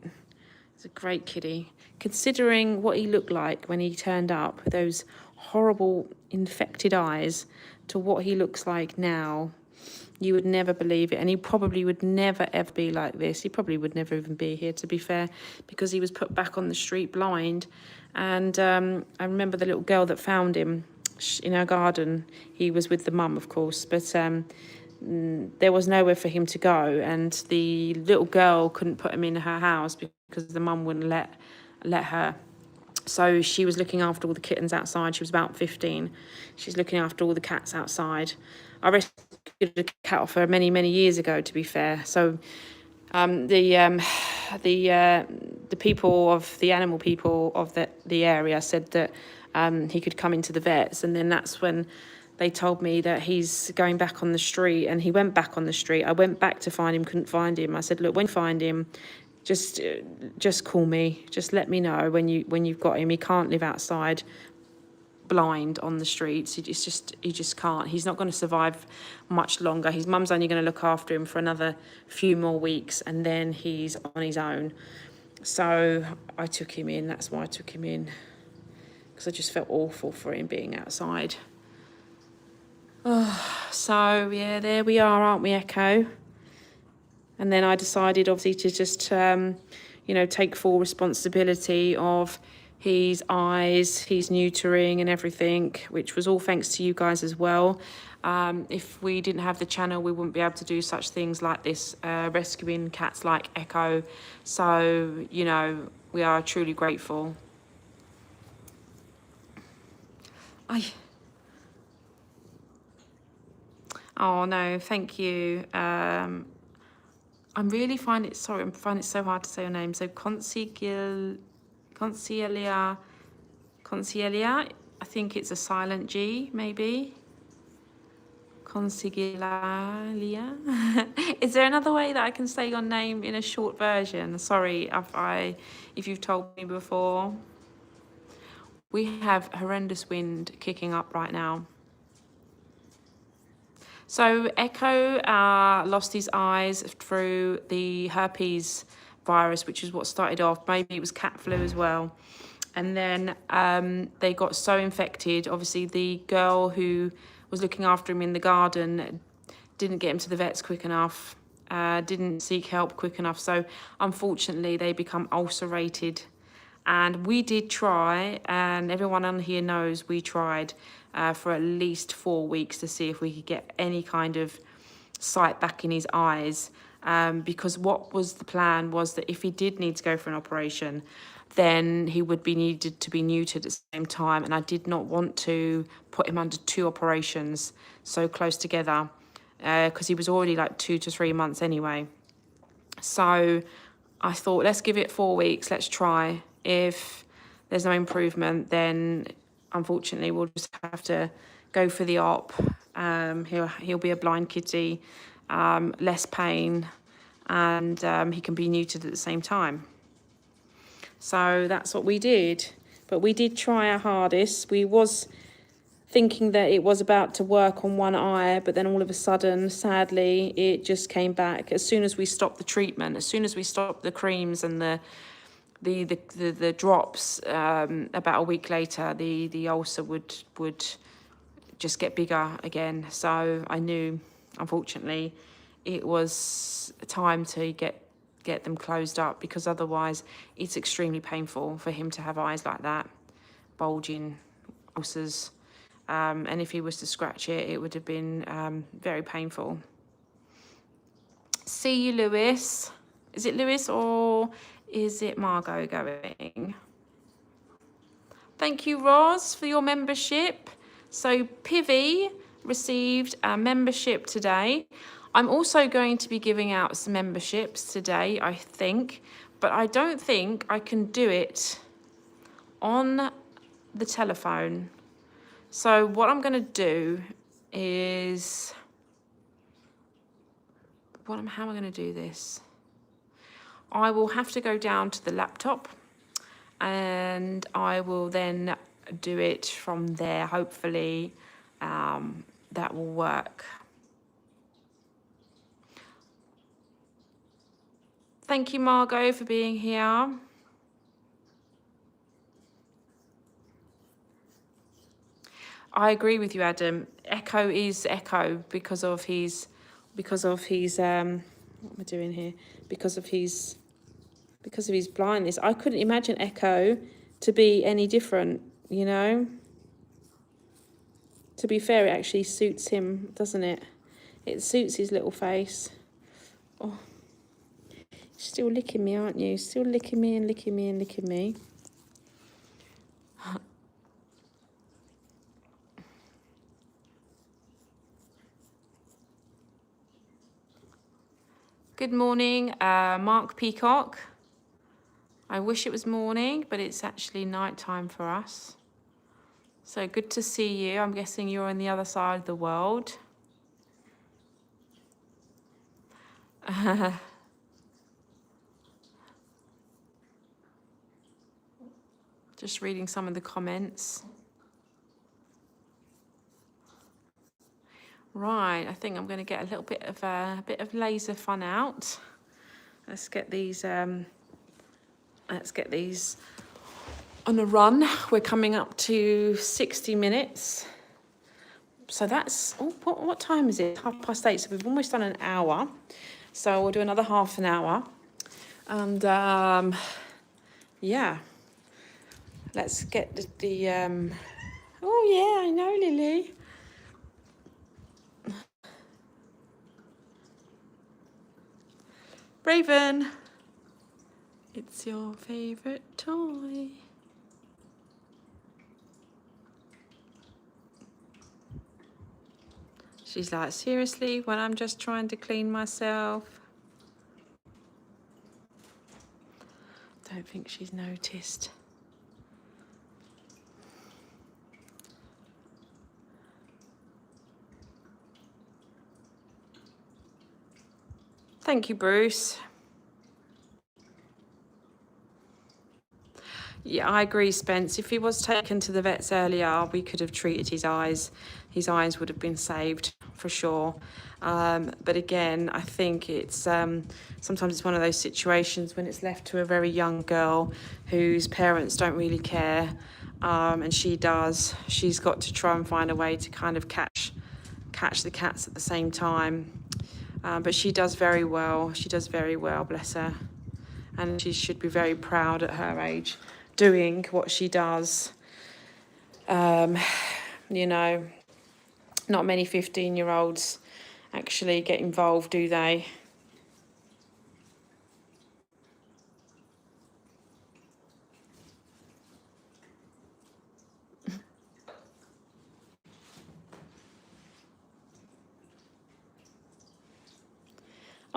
kitty. Considering what he looked like when he turned up, with those horrible infected eyes, to what he looks like now, you would never believe it. And he probably would never ever be like this. He probably would never even be here, to be fair, because he was put back on the street blind. And I remember the little girl that found him in our garden. He was with the mum, of course, but there was nowhere for him to go, and the little girl couldn't put him in her house because the mum wouldn't let her. So she was looking after all the kittens outside. She was about 15. She's looking after all the cats outside. I rescued a cat off her many, many years ago, to be fair. So the people of the animal people of the area said that he could come into the vets, and then that's when they told me that he's going back on the street, and he went back on the street. I went back to find him, couldn't find him. I said, look, when you find him, just call me. Just let me know when you've got him. He can't live outside blind on the streets. He just can't. He's not going to survive much longer. His mum's only going to look after him for another few more weeks, and then he's on his own. So I took him in. That's why I took him in, because I just felt awful for him being outside. Oh, so yeah, there we are, aren't we, Echo? And then I decided, obviously, to just, take full responsibility of his eyes, his neutering and everything, which was all thanks to you guys as well. If we didn't have the channel, we wouldn't be able to do such things like this, rescuing cats like Echo. So, we are truly grateful. Oh, no, thank you. I'm finding it so hard to say your name. So Concielia, I think it's a silent G, maybe. Concielia. Is there another way that I can say your name in a short version? Sorry if you've told me before. We have horrendous wind kicking up right now. So Echo lost his eyes through the herpes virus, which is what started off. Maybe it was cat flu as well. And then they got so infected. Obviously, the girl who was looking after him in the garden didn't get him to the vets quick enough, didn't seek help quick enough. So unfortunately, they become ulcerated. And we did try, and everyone on here knows we tried for at least 4 weeks to see if we could get any kind of sight back in his eyes. because what was the plan was that if he did need to go for an operation, then he would be needed to be neutered at the same time. And I did not want to put him under 2 operations so close together, because he was already like 2 to 3 months anyway. So I thought, let's give it 4 weeks, let's try. If there's no improvement, then unfortunately we'll just have to go for the op. He'll be a blind kitty, less pain, and he can be neutered at the same time. So that's what we did. But we did try our hardest. We was thinking that it was about to work on one eye, but then all of a sudden, sadly, it just came back. As soon as we stopped the treatment, as soon as we stopped the creams and the drops, about a week later, the ulcer would just get bigger again. So I knew, unfortunately, it was time to get them closed up, because otherwise it's extremely painful for him to have eyes like that, bulging ulcers. And if he was to scratch it, it would have been very painful. See you, Lewis. Is it Lewis or is it Margot going? Thank you, Roz, for your membership. So Pivy received a membership today. I'm also going to be giving out some memberships today, I think, but I don't think I can do it on the telephone. So what I'm going to do is, how am I going to do this? I will have to go down to the laptop and I will then do it from there. Hopefully that will work. Thank you, Margot, for being here. I agree with you, Adam. Echo is Echo because of his what am I doing here? Because of his blindness. I couldn't imagine Echo to be any different, you know. To be fair, it actually suits him, doesn't it? It suits his little face. Oh, you're still licking me, aren't you? Still licking me and licking me and licking me. Good morning, Mark Peacock. I wish it was morning, but it's actually night time for us. So good to see you. I'm guessing you're on the other side of the world. Just reading some of the comments. Right, I think I'm going to get a little bit of laser fun out. Let's get these on a run. We're coming up to 60 minutes. So that's, oh, what time is it? 8:30. So we've almost done an hour. So we'll do another half an hour. And yeah, let's get the oh yeah, I know, Lily. Raven, it's your favourite toy. She's like, seriously, when I'm just trying to clean myself? Don't think she's noticed. Thank you, Bruce. Yeah, I agree, Spence. If he was taken to the vets earlier, we could have treated his eyes. His eyes would have been saved for sure. But again, I think it's sometimes it's one of those situations when it's left to a very young girl whose parents don't really care, and she does. She's got to try and find a way to kind of catch the cats at the same time. But she does very well. She does very well, bless her. And she should be very proud at her age, doing what she does. You know, not many 15-year-olds actually get involved, do they?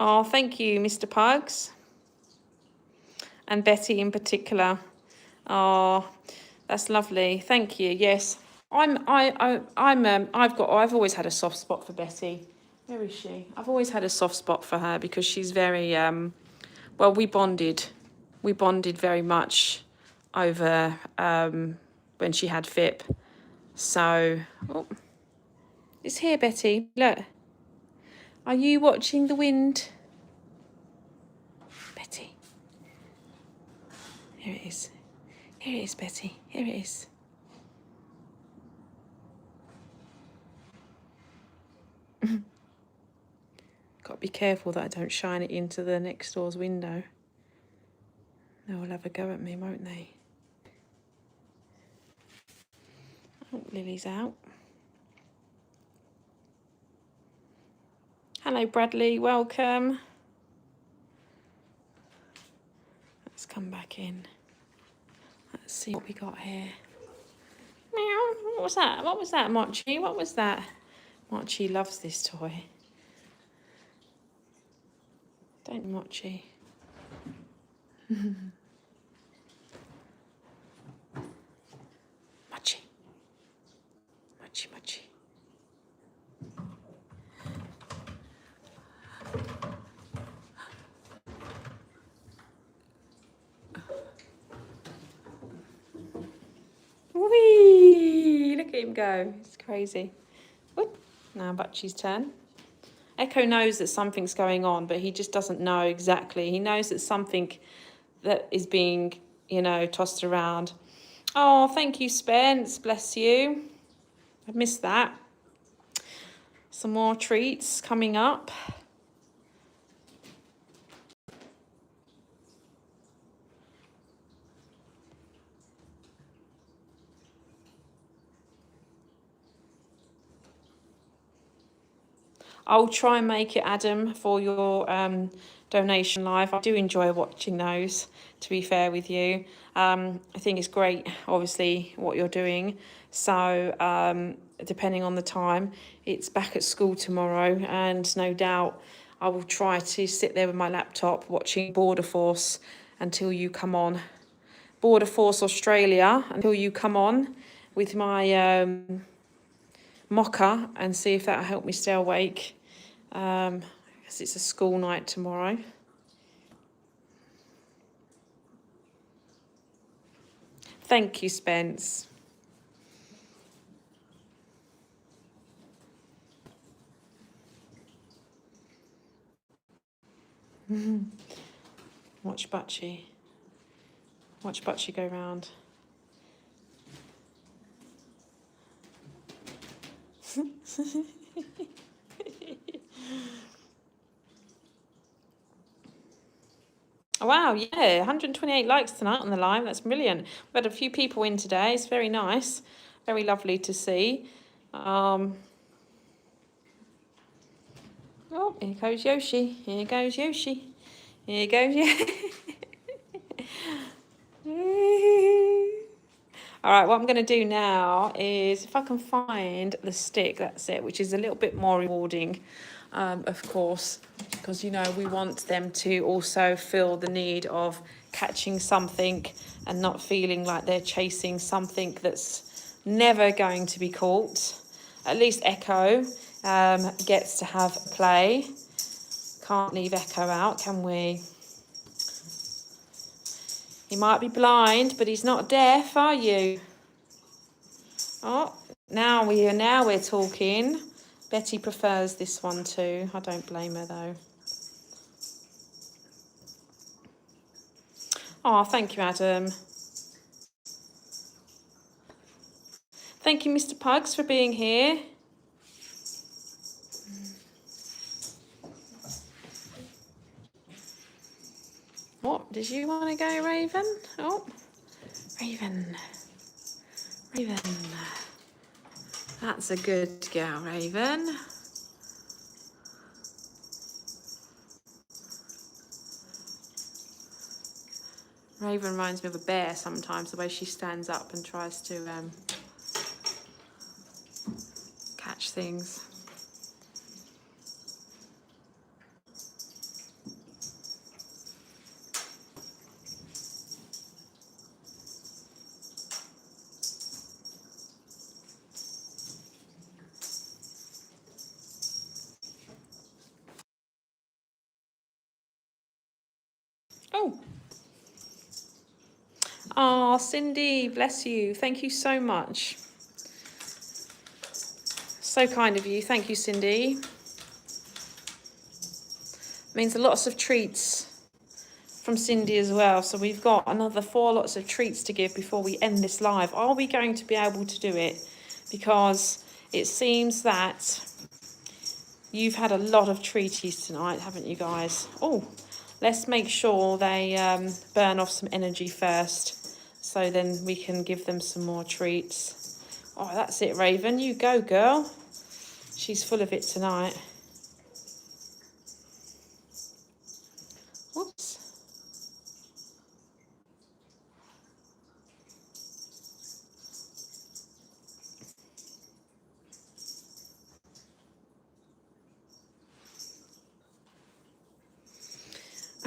Oh, thank you, Mr. Pugs. And Betty in particular. Oh, that's lovely. Thank you. Yes. I've always had a soft spot for Betty. Where is she? I've always had a soft spot for her because she's very, well, we bonded. We bonded very much over when she had FIP. So, oh, it's here, Betty. Look. Are you watching the wind? Betty. Here it is. Here it is, Betty. Here it is. Got to be careful that I don't shine it into the next door's window. They'll have a go at me, won't they? Oh, Lily's out. Hello, Bradley. Welcome. Let's come back in. Let's see what we got here. Meow. What was that? What was that, Mochi? What was that? Mochi loves this toy. Don't you, Mochi? Mochi. Mochi, Mochi. Whee! Look at him go. It's crazy. Whoop. Now Butchie's turn. Echo knows that something's going on, but he just doesn't know exactly. He knows that something that is being, you know, tossed around. Oh, thank you, Spence. Bless you. I missed that. Some more treats coming up. I'll try and make it, Adam, for your donation live. I do enjoy watching those, to be fair with you. I think it's great, obviously, what you're doing. So depending on the time, it's back at school tomorrow, and no doubt I will try to sit there with my laptop watching Border Force until you come on. Border Force Australia until you come on with my mocha and see if that'll help me stay awake. Because it's a school night tomorrow. Thank you, Spence. Watch Butchie. Watch Butchie go round. Oh, wow, yeah, 128 likes tonight on the live. That's brilliant. We've had a few people in today. It's very nice. Very lovely to see. Oh, here goes Yoshi. Here goes Yoshi. Here goes Yoshi. All right, what I'm going to do now is, if I can find the stick, that's it, which is a little bit more rewarding, of course, because, you know, we want them to also feel the need of catching something and not feeling like they're chasing something that's never going to be caught. At least Echo gets to have play. Can't leave Echo out, can we? He might be blind, but he's not deaf, are you? Oh, now we're talking. Betty prefers this one too. I don't blame her though. Oh, thank you, Adam. Thank you, Mr. Pugs, for being here. What, did you want to go, Raven? Oh, Raven. Raven. That's a good girl, Raven. Raven reminds me of a bear sometimes, the way she stands up and tries to catch things. Oh, Cindy, bless you. Thank you so much. So kind of you. Thank you, Cindy. Means lots of treats from Cindy as well. So we've got another 4 lots of treats to give before we end this live. Are we going to be able to do it? Because it seems that you've had a lot of treaties tonight, haven't you guys? Oh, let's make sure they burn off some energy first, so then we can give them some more treats. Oh, that's it, Raven. You go, girl. She's full of it tonight. Whoops.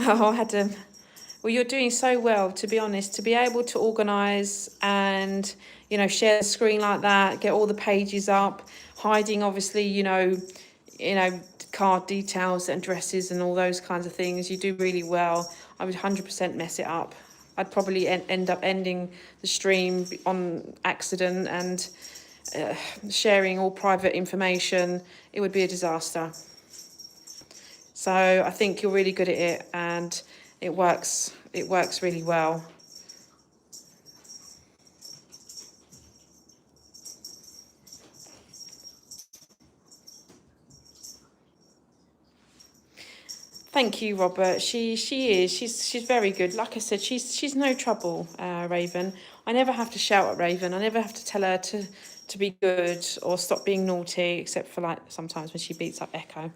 Oh, Adam. Well, you're doing so well, to be honest, to be able to organise and, you know, share the screen like that, get all the pages up, hiding, obviously, you know, card details and addresses and all those kinds of things. You do really well. I would 100% mess it up. I'd probably end up ending the stream on accident and sharing all private information. It would be a disaster. So I think you're really good at it, and it works really well. Thank you, Robert. She's very good. Like I said, she's no trouble, Raven. I never have to shout at Raven. I never have to tell her to be good or stop being naughty, except for like sometimes when she beats up Echo.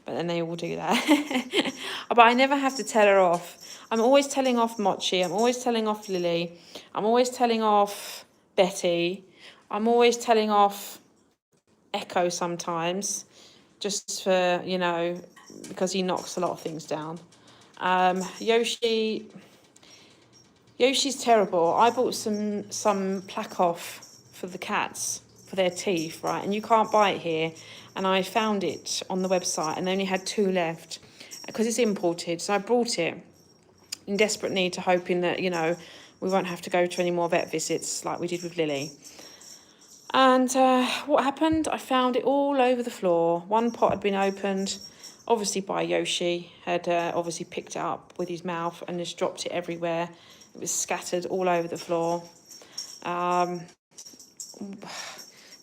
But then they all do that. But I never have to tell her off. I'm always telling off Mochi. I'm always telling off Lily. I'm always telling off Betty. I'm always telling off Echo sometimes, just for, you know, because he knocks a lot of things down. Yoshi's terrible. I bought some plaque off for the cats for their teeth, right? And you can't buy it here. And I found it on the website and they only had 2 left because it's imported. So I brought it in desperate need, to hoping that, you know, we won't have to go to any more vet visits like we did with Lily. And what happened? I found it all over the floor. One pot had been opened, obviously by Yoshi, had obviously picked it up with his mouth and just dropped it everywhere. It was scattered all over the floor.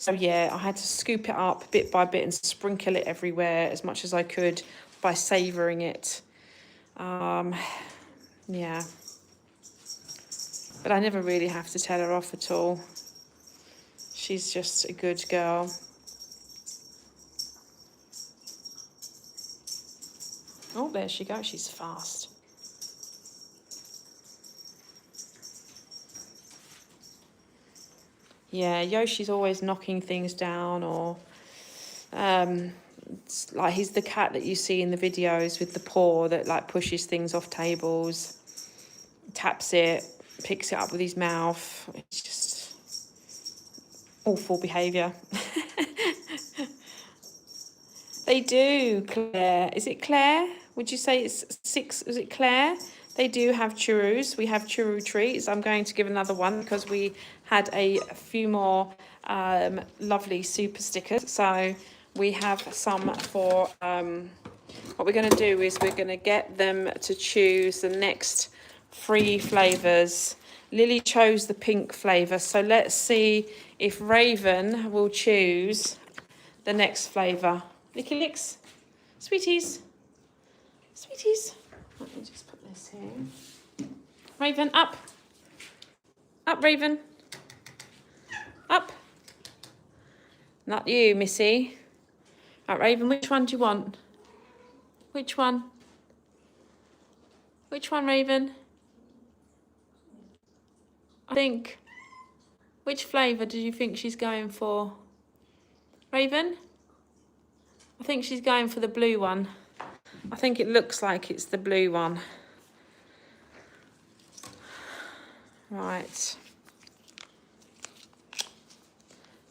So yeah, I had to scoop it up bit by bit and sprinkle it everywhere as much as I could by savouring it. Yeah. But I never really have to tell her off at all. She's just a good girl. Oh, there she goes. She's fast. Yeah, Yoshi's always knocking things down, or it's like he's the cat that you see in the videos with the paw that like pushes things off tables, taps it, picks it up with his mouth. It's just awful behaviour. They do, Claire. Is it Claire? Would you say it's 6? Is it Claire? They do have churros. We have churro treats. I'm going to give another one because we had a few more lovely super stickers. So we have some for, what we're going to do is we're going to get them to choose the next 3 flavours. Lily chose the pink flavour. So let's see if Raven will choose the next flavour. Licky licks. Sweeties. Sweeties. Let me just put this here. Raven, up. Up, Raven. Up. Not you, Missy. Right, Raven, which one do you want? Which one? Which one, Raven? I think. Which flavour do you think she's going for? Raven? I think she's going for the blue one. I think it looks like it's the blue one. Right.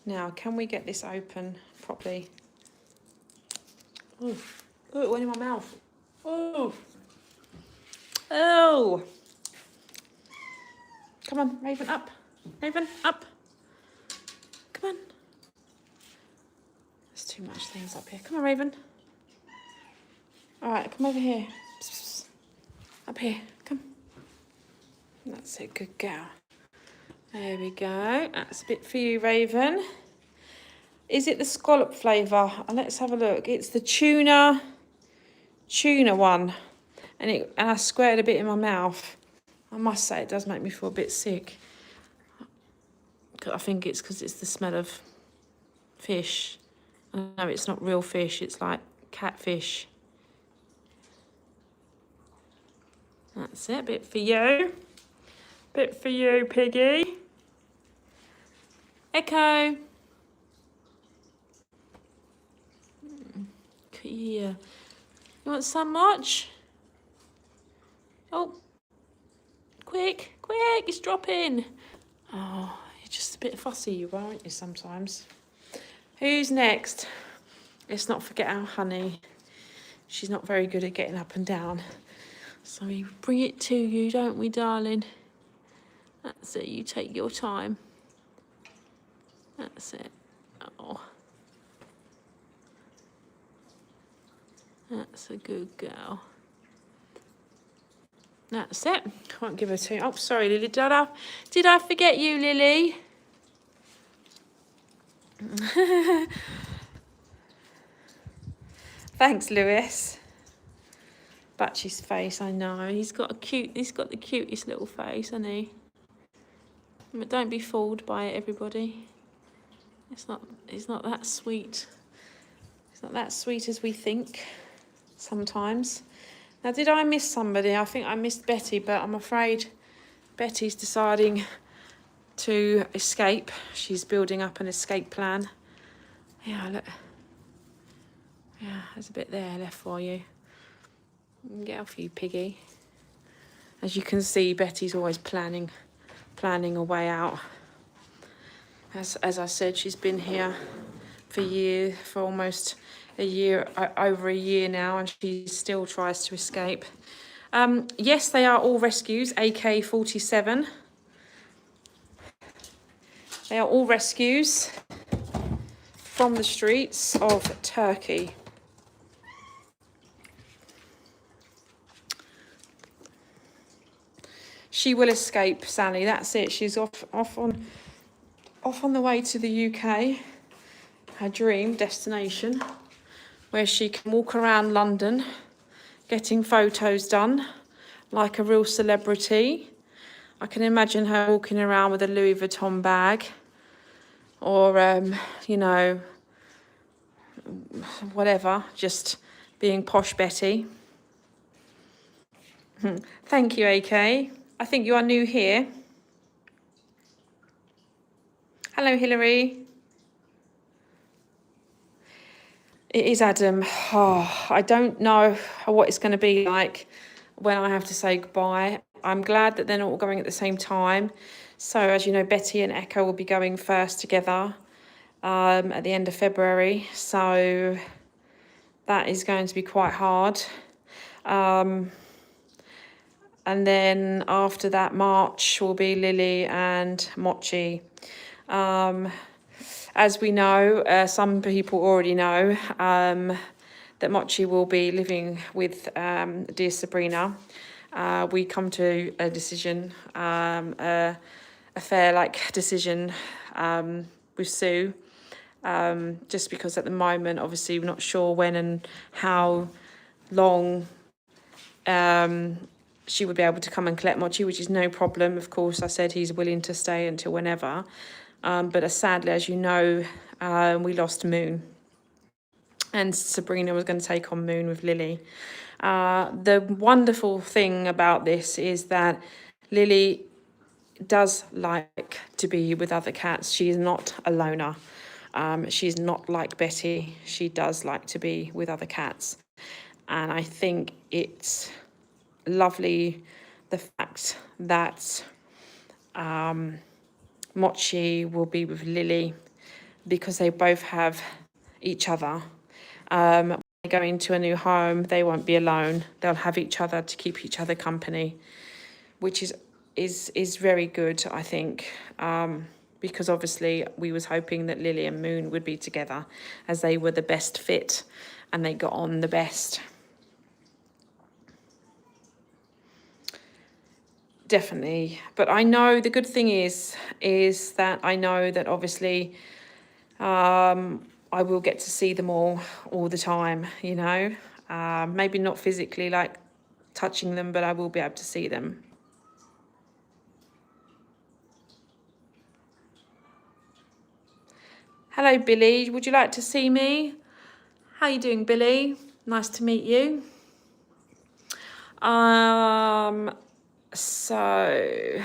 Now, can we get this open properly? Oh, it went in my mouth. Oh. Oh. Come on, Raven, up. Raven, up. Come on. There's too much things up here. Come on, Raven. All right, come over here. Psst, psst. Up here, come. That's a good girl. There we go. That's a bit for you, Raven. Is it the scallop flavour? Let's have a look. It's the tuna one. And I squared a bit in my mouth. I must say it does make me feel a bit sick. I think it's because it's the smell of fish. No, it's not real fish. It's like catfish. That's it. Bit for you. Bit for you, Piggy. Echo. Yeah. You want some much? Oh. Quick, it's dropping. Oh, you're just a bit fussy, you aren't you, sometimes? Who's next? Let's not forget our honey. She's not very good at getting up and down. So we bring it to you, don't we, darling? That's it, you take your time. That's it. Oh. That's a good girl. That's it. Can't give her two. Oh, sorry, Lily. Did I forget you, Lily? Thanks, Lewis. Batchy's face, I know. He's got the cutest little face, hasn't he? But don't be fooled by it, everybody. It's not that sweet. It's not that sweet as we think sometimes. Now, did I miss somebody? I think I missed Betty, but I'm afraid Betty's deciding to escape. She's building up an escape plan. Yeah, look. Yeah, there's a bit there left for you. Get off you, Piggy. As you can see, Betty's always planning a way out. As I said, she's been here for almost a year, over a year now, and she still tries to escape. Yes, they are all rescues, AK-47. They are all rescues from the streets of Turkey. She will escape, Sally. That's it. She's off on the way to the UK, her dream destination, where she can walk around London, getting photos done like a real celebrity. I can imagine her walking around with a Louis Vuitton bag, or you know, whatever, just being posh Betty. Thank you, AK. I think you are new here. Hello, Hilary. It is Adam. Oh, I don't know what it's going to be like when I have to say goodbye. I'm glad that they're not all going at the same time. So, as you know, Betty and Echo will be going first together at the end of February. So that is going to be quite hard. And then after that, March will be Lily and Mochi. As we know, some people already know that Mochi will be living with dear Sabrina. We come to a decision, a fair decision with Sue, just because at the moment, obviously, we're not sure when and how long she would be able to come and collect Mochi, which is no problem. Of course, I said he's willing to stay until whenever. But sadly, as you know, we lost Moon. And Sabrina was going to take on Moon with Lily. The wonderful thing about this is that Lily does like to be with other cats. She is not a loner. She's not like Betty. She does like to be with other cats. And I think it's lovely the fact that Mochi will be with Lily because they both have each other. When they go into a new home, they won't be alone. They'll have each other to keep each other company, which is is very good, I think, because obviously we was hoping that Lily and Moon would be together, as they were the best fit and they got on the best. Definitely. But I know the good thing is that I know that obviously I will get to see them all the time, you know. Maybe not physically, like touching them, but I will be able to see them. Hello, Billy. Would you like to see me? How you doing, Billy? Nice to meet you. So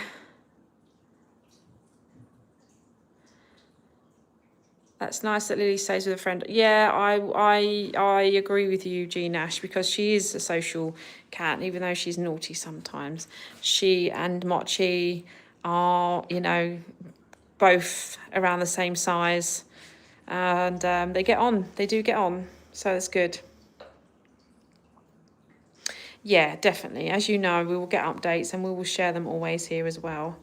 that's nice that Lily stays with a friend. Yeah, I agree with you, Jean Ash, because she is a social cat, even though she's naughty sometimes. She and Mochi are, you know, both around the same size, and they get on. They do get on, so that's good. Yeah, definitely. As you know, we will get updates and we will share them always here as well.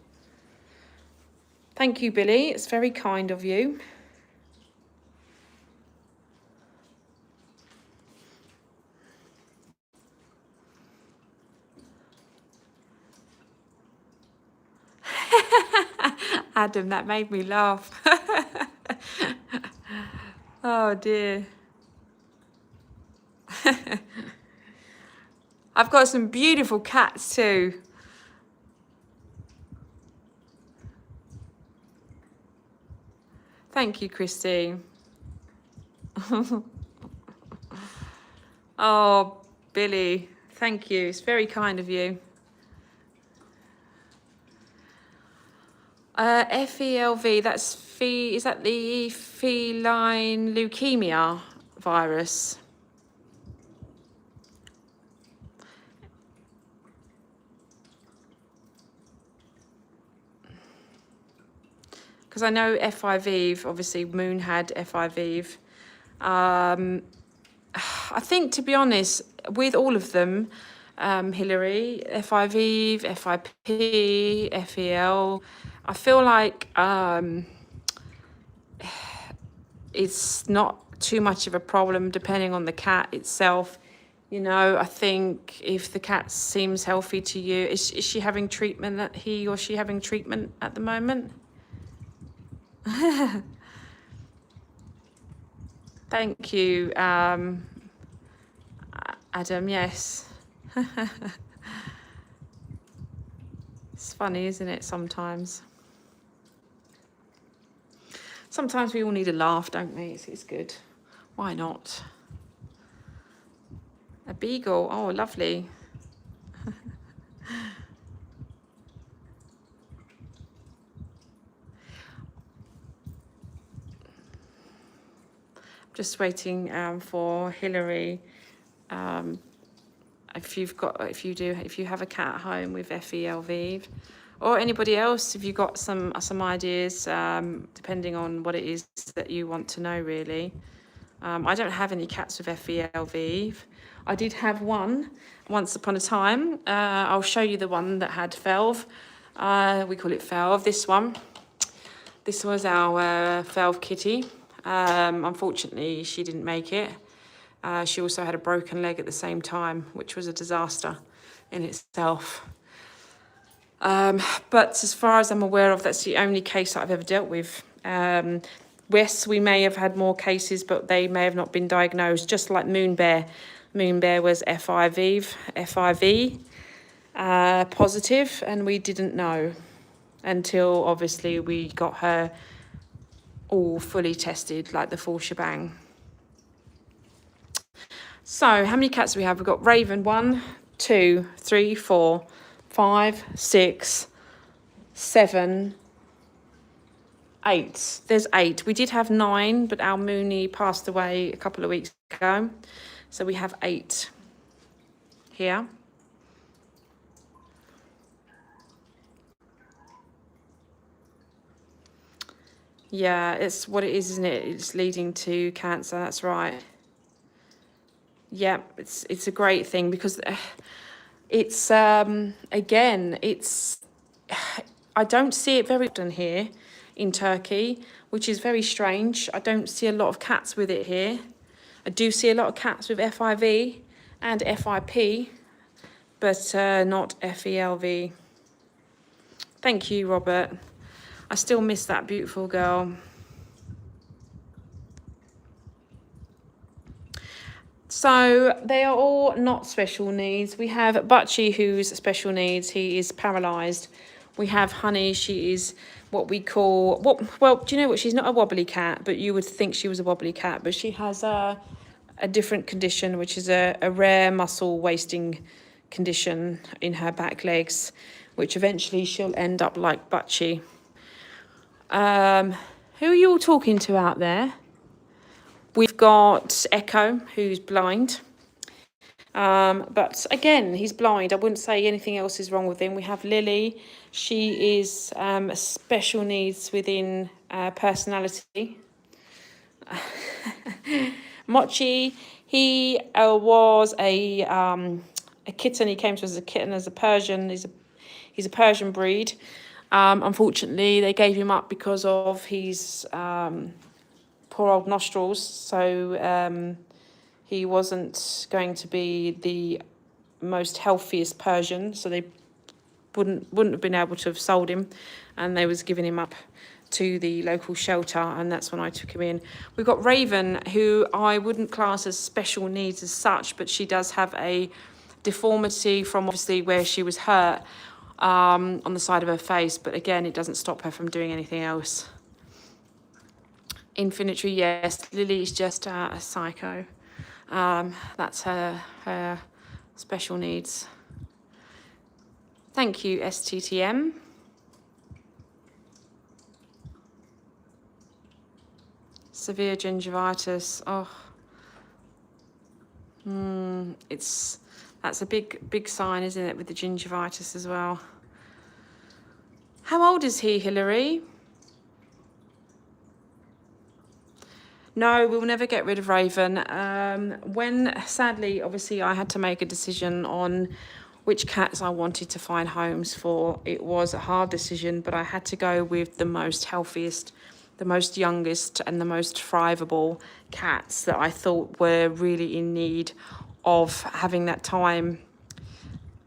Thank you, Billy. It's very kind of you. Adam, that made me laugh. Oh dear. I've got some beautiful cats too. Thank you, Christine. Oh, Billy, thank you. It's very kind of you. FELV, is that the feline leukemia virus? Because I know FIV, obviously Moon had FIV. I think, to be honest, with all of them, Hillary, FIV, FIP, FEL, I feel like it's not too much of a problem depending on the cat itself. You know, I think if the cat seems healthy to you, is she having treatment, he or she having treatment at the moment? Thank you, Adam, yes. It's funny, isn't it, sometimes? Sometimes we all need a laugh, don't we? It's good. Why not? A beagle, oh, lovely. Just waiting for Hillary. If you have a cat at home with FELV, or anybody else, if you've got some ideas, depending on what it is that you want to know, really. I don't have any cats with FELV. I did have one once upon a time. I'll show you the one that had FELV. We call it FELV, this one. This was our FELV kitty. Unfortunately, she didn't make it. She also had a broken leg at the same time, which was a disaster in itself. But as far as I'm aware of, that's the only case that I've ever dealt with. Yes, we may have had more cases, but they may have not been diagnosed, just like Moon Bear. Moon Bear was FIV positive, and we didn't know until obviously we got her all fully tested, like the full shebang. So how many cats do we have? We've got Raven, 1, 2, 3, 4, 5, 6, 7, 8. There's 8. We did have 9, but our Mooney passed away a couple of weeks ago. So we have 8 here. Yeah, it's what it is, isn't it? It's leading to cancer, that's right. Yeah, it's a great thing because it's again, it's I don't see it very often here in Turkey, which is very strange. I don't see a lot of cats with it here. I do see a lot of cats with FIV and FIP, but not FELV. Thank you, Robert. I still miss that beautiful girl. So they are all not special needs. We have Butchie, who's special needs. He is paralysed. We have Honey. She is what we call, well, do you know what? She's not a wobbly cat, but you would think she was a wobbly cat. But she has a different condition, which is a rare muscle wasting condition in her back legs, which eventually she'll end up like Butchie. Who are you all talking to out there? We've got Echo, who's blind. But again, he's blind. I wouldn't say anything else is wrong with him. We have Lily. She is special needs within personality. Mochi, he was a kitten. He came to us as a kitten, as a Persian. He's a Persian breed. Unfortunately, they gave him up because of his poor old nostrils. So he wasn't going to be the most healthiest Persian. So they wouldn't have been able to have sold him, and they was giving him up to the local shelter, and that's when I took him in. We've got Raven, who I wouldn't class as special needs as such, but she does have a deformity from obviously where she was hurt on the side of her face, but again, it doesn't stop her from doing anything else. Infinitary, yes. Lily is just a psycho. That's her special needs. Thank you, STTM. Severe gingivitis. Oh, that's a big sign, isn't it, with the gingivitis as well. How old is he, Hilary? No, we'll never get rid of Raven. When, sadly, obviously, I had to make a decision on which cats I wanted to find homes for. It was a hard decision, but I had to go with the most healthiest, the most youngest, and the most thrivable cats that I thought were really in need of having that time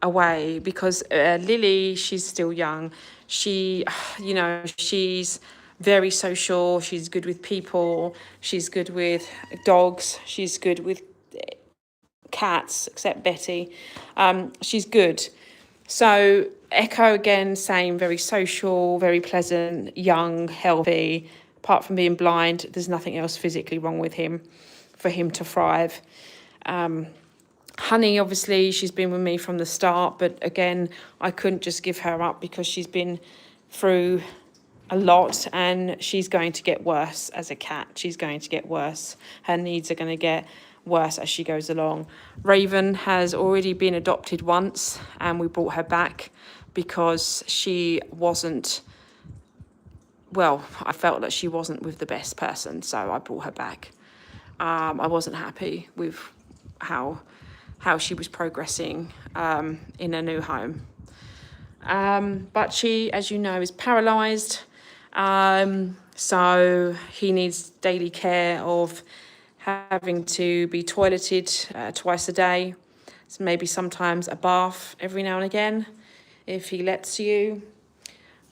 away. Because Lily, she's still young. She, she's very social. She's good with people. She's good with dogs. She's good with cats, except Betty. She's good. So Echo, again, same, very social, very pleasant, young, healthy. Apart from being blind, there's nothing else physically wrong with him for him to thrive. Honey, obviously, she's been with me from the start, but again, I couldn't just give her up because she's been through a lot, and she's going to get worse as a cat. She's going to get worse. Her needs are going to get worse as she goes along. Raven has already been adopted once, and we brought her back because she wasn't, well, I felt that she wasn't with the best person, so I brought her back. I wasn't happy with how she was progressing in a new home. But she, as you know, is paralysed. So he needs daily care of having to be toileted twice a day. So maybe sometimes a bath every now and again, if he lets you.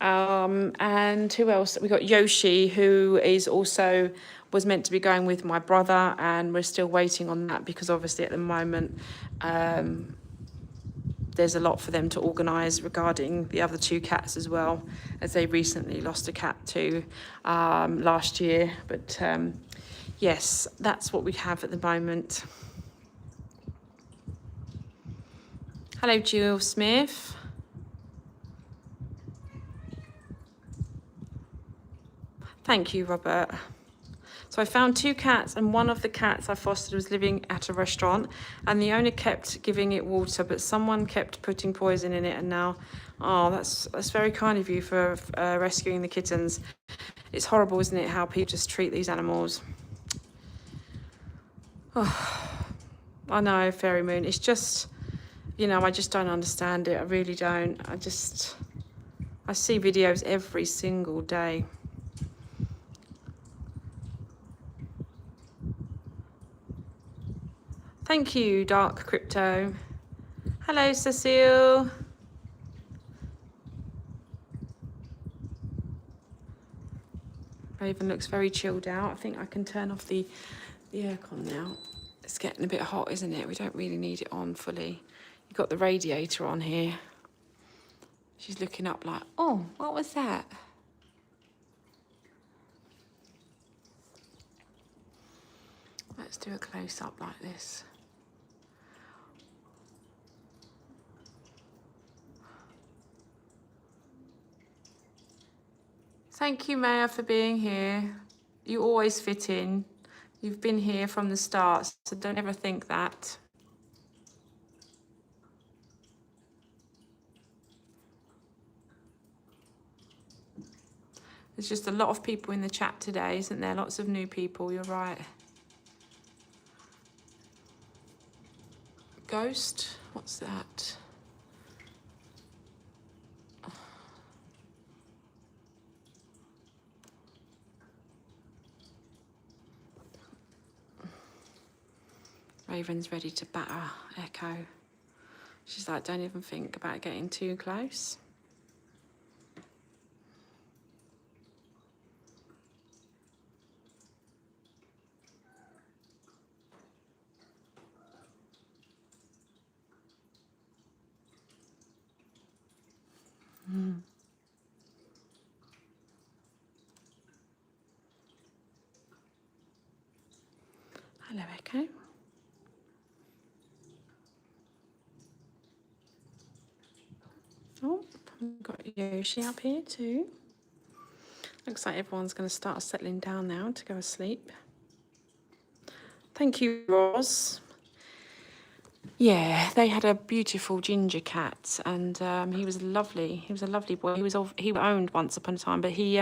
And who else? We got Yoshi, who is also was meant to be going with my brother, and we're still waiting on that because obviously at the moment there's a lot for them to organise regarding the other two cats as well, as they recently lost a cat too last year. But yes, that's what we have at the moment. Hello, Jill Smith. Thank you, Robert. So I found two cats, and one of the cats I fostered was living at a restaurant, and the owner kept giving it water, but someone kept putting poison in it, and now, oh, that's very kind of you for rescuing the kittens. It's horrible, isn't it, how people just treat these animals. Oh, I know, Fairy Moon. It's just, I just don't understand it. I really don't. I I see videos every single day. Thank you, Dark Crypto. Hello, Cecile. Raven looks very chilled out. I think I can turn off the aircon now. It's getting a bit hot, isn't it? We don't really need it on fully. You've got the radiator on here. She's looking up like, oh, what was that? Let's do a close-up like this. Thank you, Maya, for being here. You always fit in. You've been here from the start, so don't ever think that. There's just a lot of people in the chat today, isn't there? Lots of new people, you're right. Ghost, what's that? Raven's ready to batter Echo. She's like, don't even think about getting too close. Hello, Echo. Oh, we've got Yoshi up here too. Looks like everyone's going to start settling down now to go to sleep. Thank you, Roz. Yeah, they had a beautiful ginger cat, and he was lovely. He was a lovely boy. He owned once upon a time, but he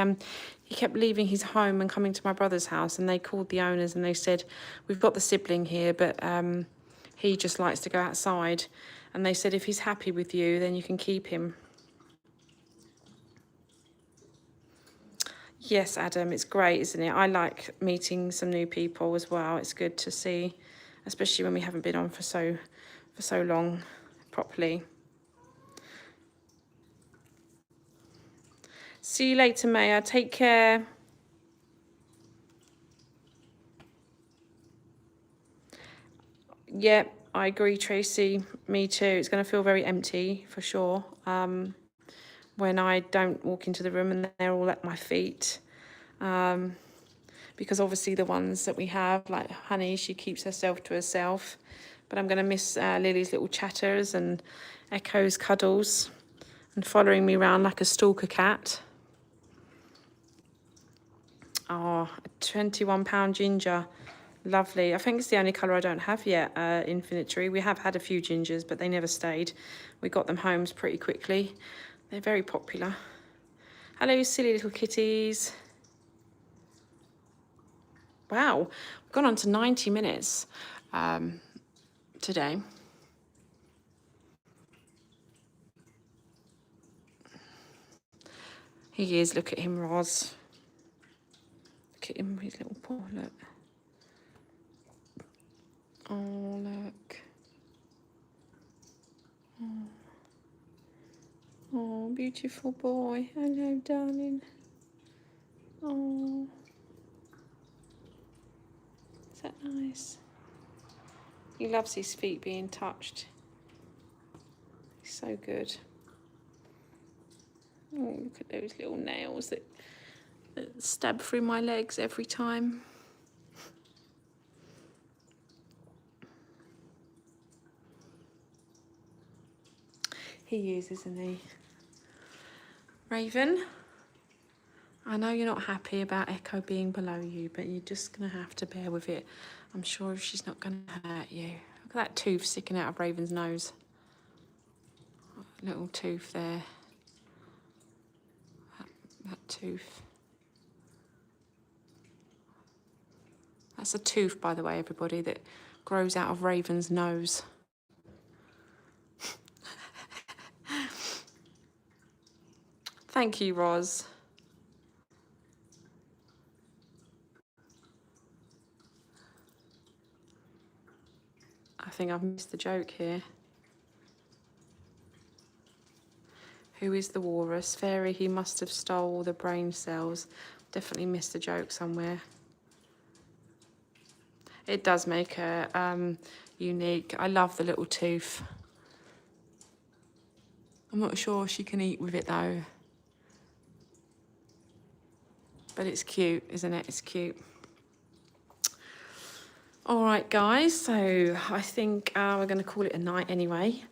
kept leaving his home and coming to my brother's house, and they called the owners and they said, we've got the sibling here, but he just likes to go outside. And they said, if he's happy with you, then you can keep him. Yes, Adam, it's great, isn't it? I like meeting some new people as well. It's good to see, especially when we haven't been on for so long properly. See you later, Maya. Take care. Yeah, I agree, Tracy. Me too. It's going to feel very empty for sure. When I don't walk into the room and they're all at my feet. Because obviously the ones that we have, like Honey, she keeps herself to herself. But I'm going to miss Lily's little chatters and Echo's cuddles and following me around like a stalker cat. Oh, a 21-pound ginger. Lovely. I think it's the only colour I don't have yet, Infinite Tree. We have had a few gingers, but they never stayed. We got them homes pretty quickly. They're very popular. Hello, silly little kitties. Wow, we've gone on to 90 minutes today. He is, look at him, Roz. Look at him, his little paw, look. Oh, look. Oh, beautiful boy. Hello, darling. Oh. Is that nice? He loves his feet being touched. He's so good. Oh, look at those little nails that stab through my legs every time. He is, isn't he? Raven, I know you're not happy about Echo being below you, but you're just going to have to bear with it. I'm sure she's not going to hurt you. Look at that tooth sticking out of Raven's nose. Little tooth there. That tooth. That's a tooth, by the way, everybody, that grows out of Raven's nose. Thank you, Roz. I think I've missed the joke here. Who is the walrus? Fairy, he must have stole the brain cells. Definitely missed a joke somewhere. It does make her unique. I love the little tooth. I'm not sure she can eat with it though. But it's cute, isn't it? It's cute. All right, guys. So I think we're going to call it a night anyway.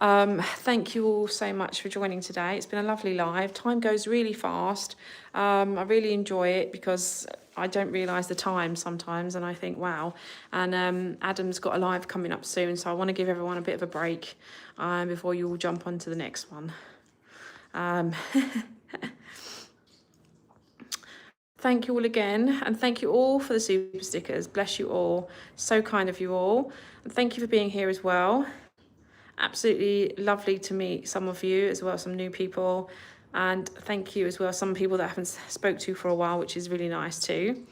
Thank you all so much for joining today. It's been a lovely live. Time goes really fast. I really enjoy it because I don't realise the time sometimes and I think, wow. And Adam's got a live coming up soon, so I want to give everyone a bit of a break before you all jump on to the next one. Thank you all again, and thank you all for the super stickers. Bless you all. So kind of you all. And thank you for being here as well. Absolutely lovely to meet some of you as well, some new people. And thank you as well, some people that I haven't spoke to for a while, which is really nice too.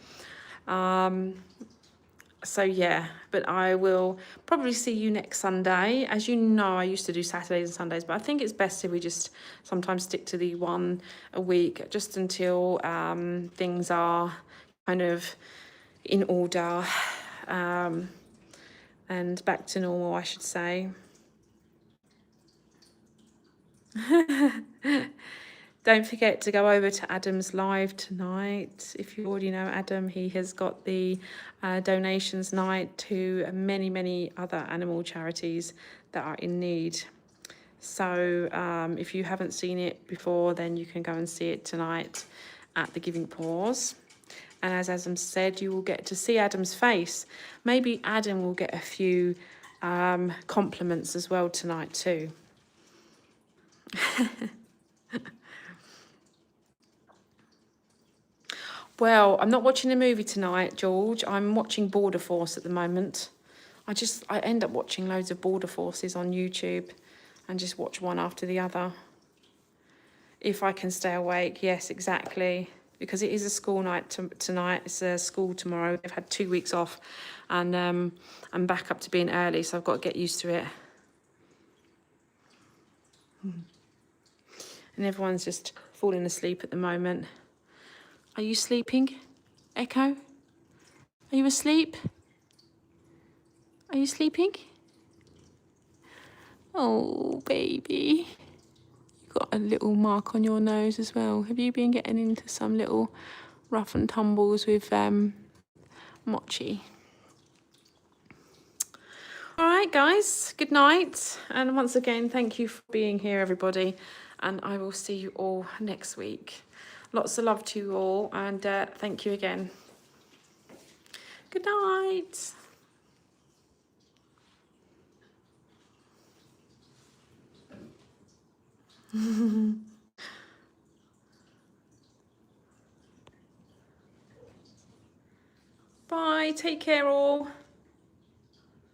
So yeah, but I will probably see you next Sunday. As you know, I used to do Saturdays and Sundays, but I think it's best if we just sometimes stick to the one a week, just until things are kind of in order and back to normal, I should say. Don't forget to go over to Adam's live tonight. If you already know Adam, he has got the donations night to many, many other animal charities that are in need. So if you haven't seen it before, then you can go and see it tonight at the Giving Paws. And as Adam said, you will get to see Adam's face. Maybe Adam will get a few compliments as well tonight too. Well, I'm not watching a movie tonight, George. I'm watching Border Force at the moment. I end up watching loads of Border Forces on YouTube and just watch one after the other. If I can stay awake, yes, exactly. Because it is a school night tonight. It's a school tomorrow. They've had 2 weeks off and I'm back up to being early, so I've got to get used to it. And everyone's just falling asleep at the moment. Are you sleeping, Echo? Are you asleep? Are you sleeping? Oh, baby. You got a little mark on your nose as well. Have you been getting into some little rough and tumbles with Mochi? All right, guys. Good night. And once again, thank you for being here, everybody. And I will see you all next week. Lots of love to you all, and thank you again. Good night. Bye. Take care all.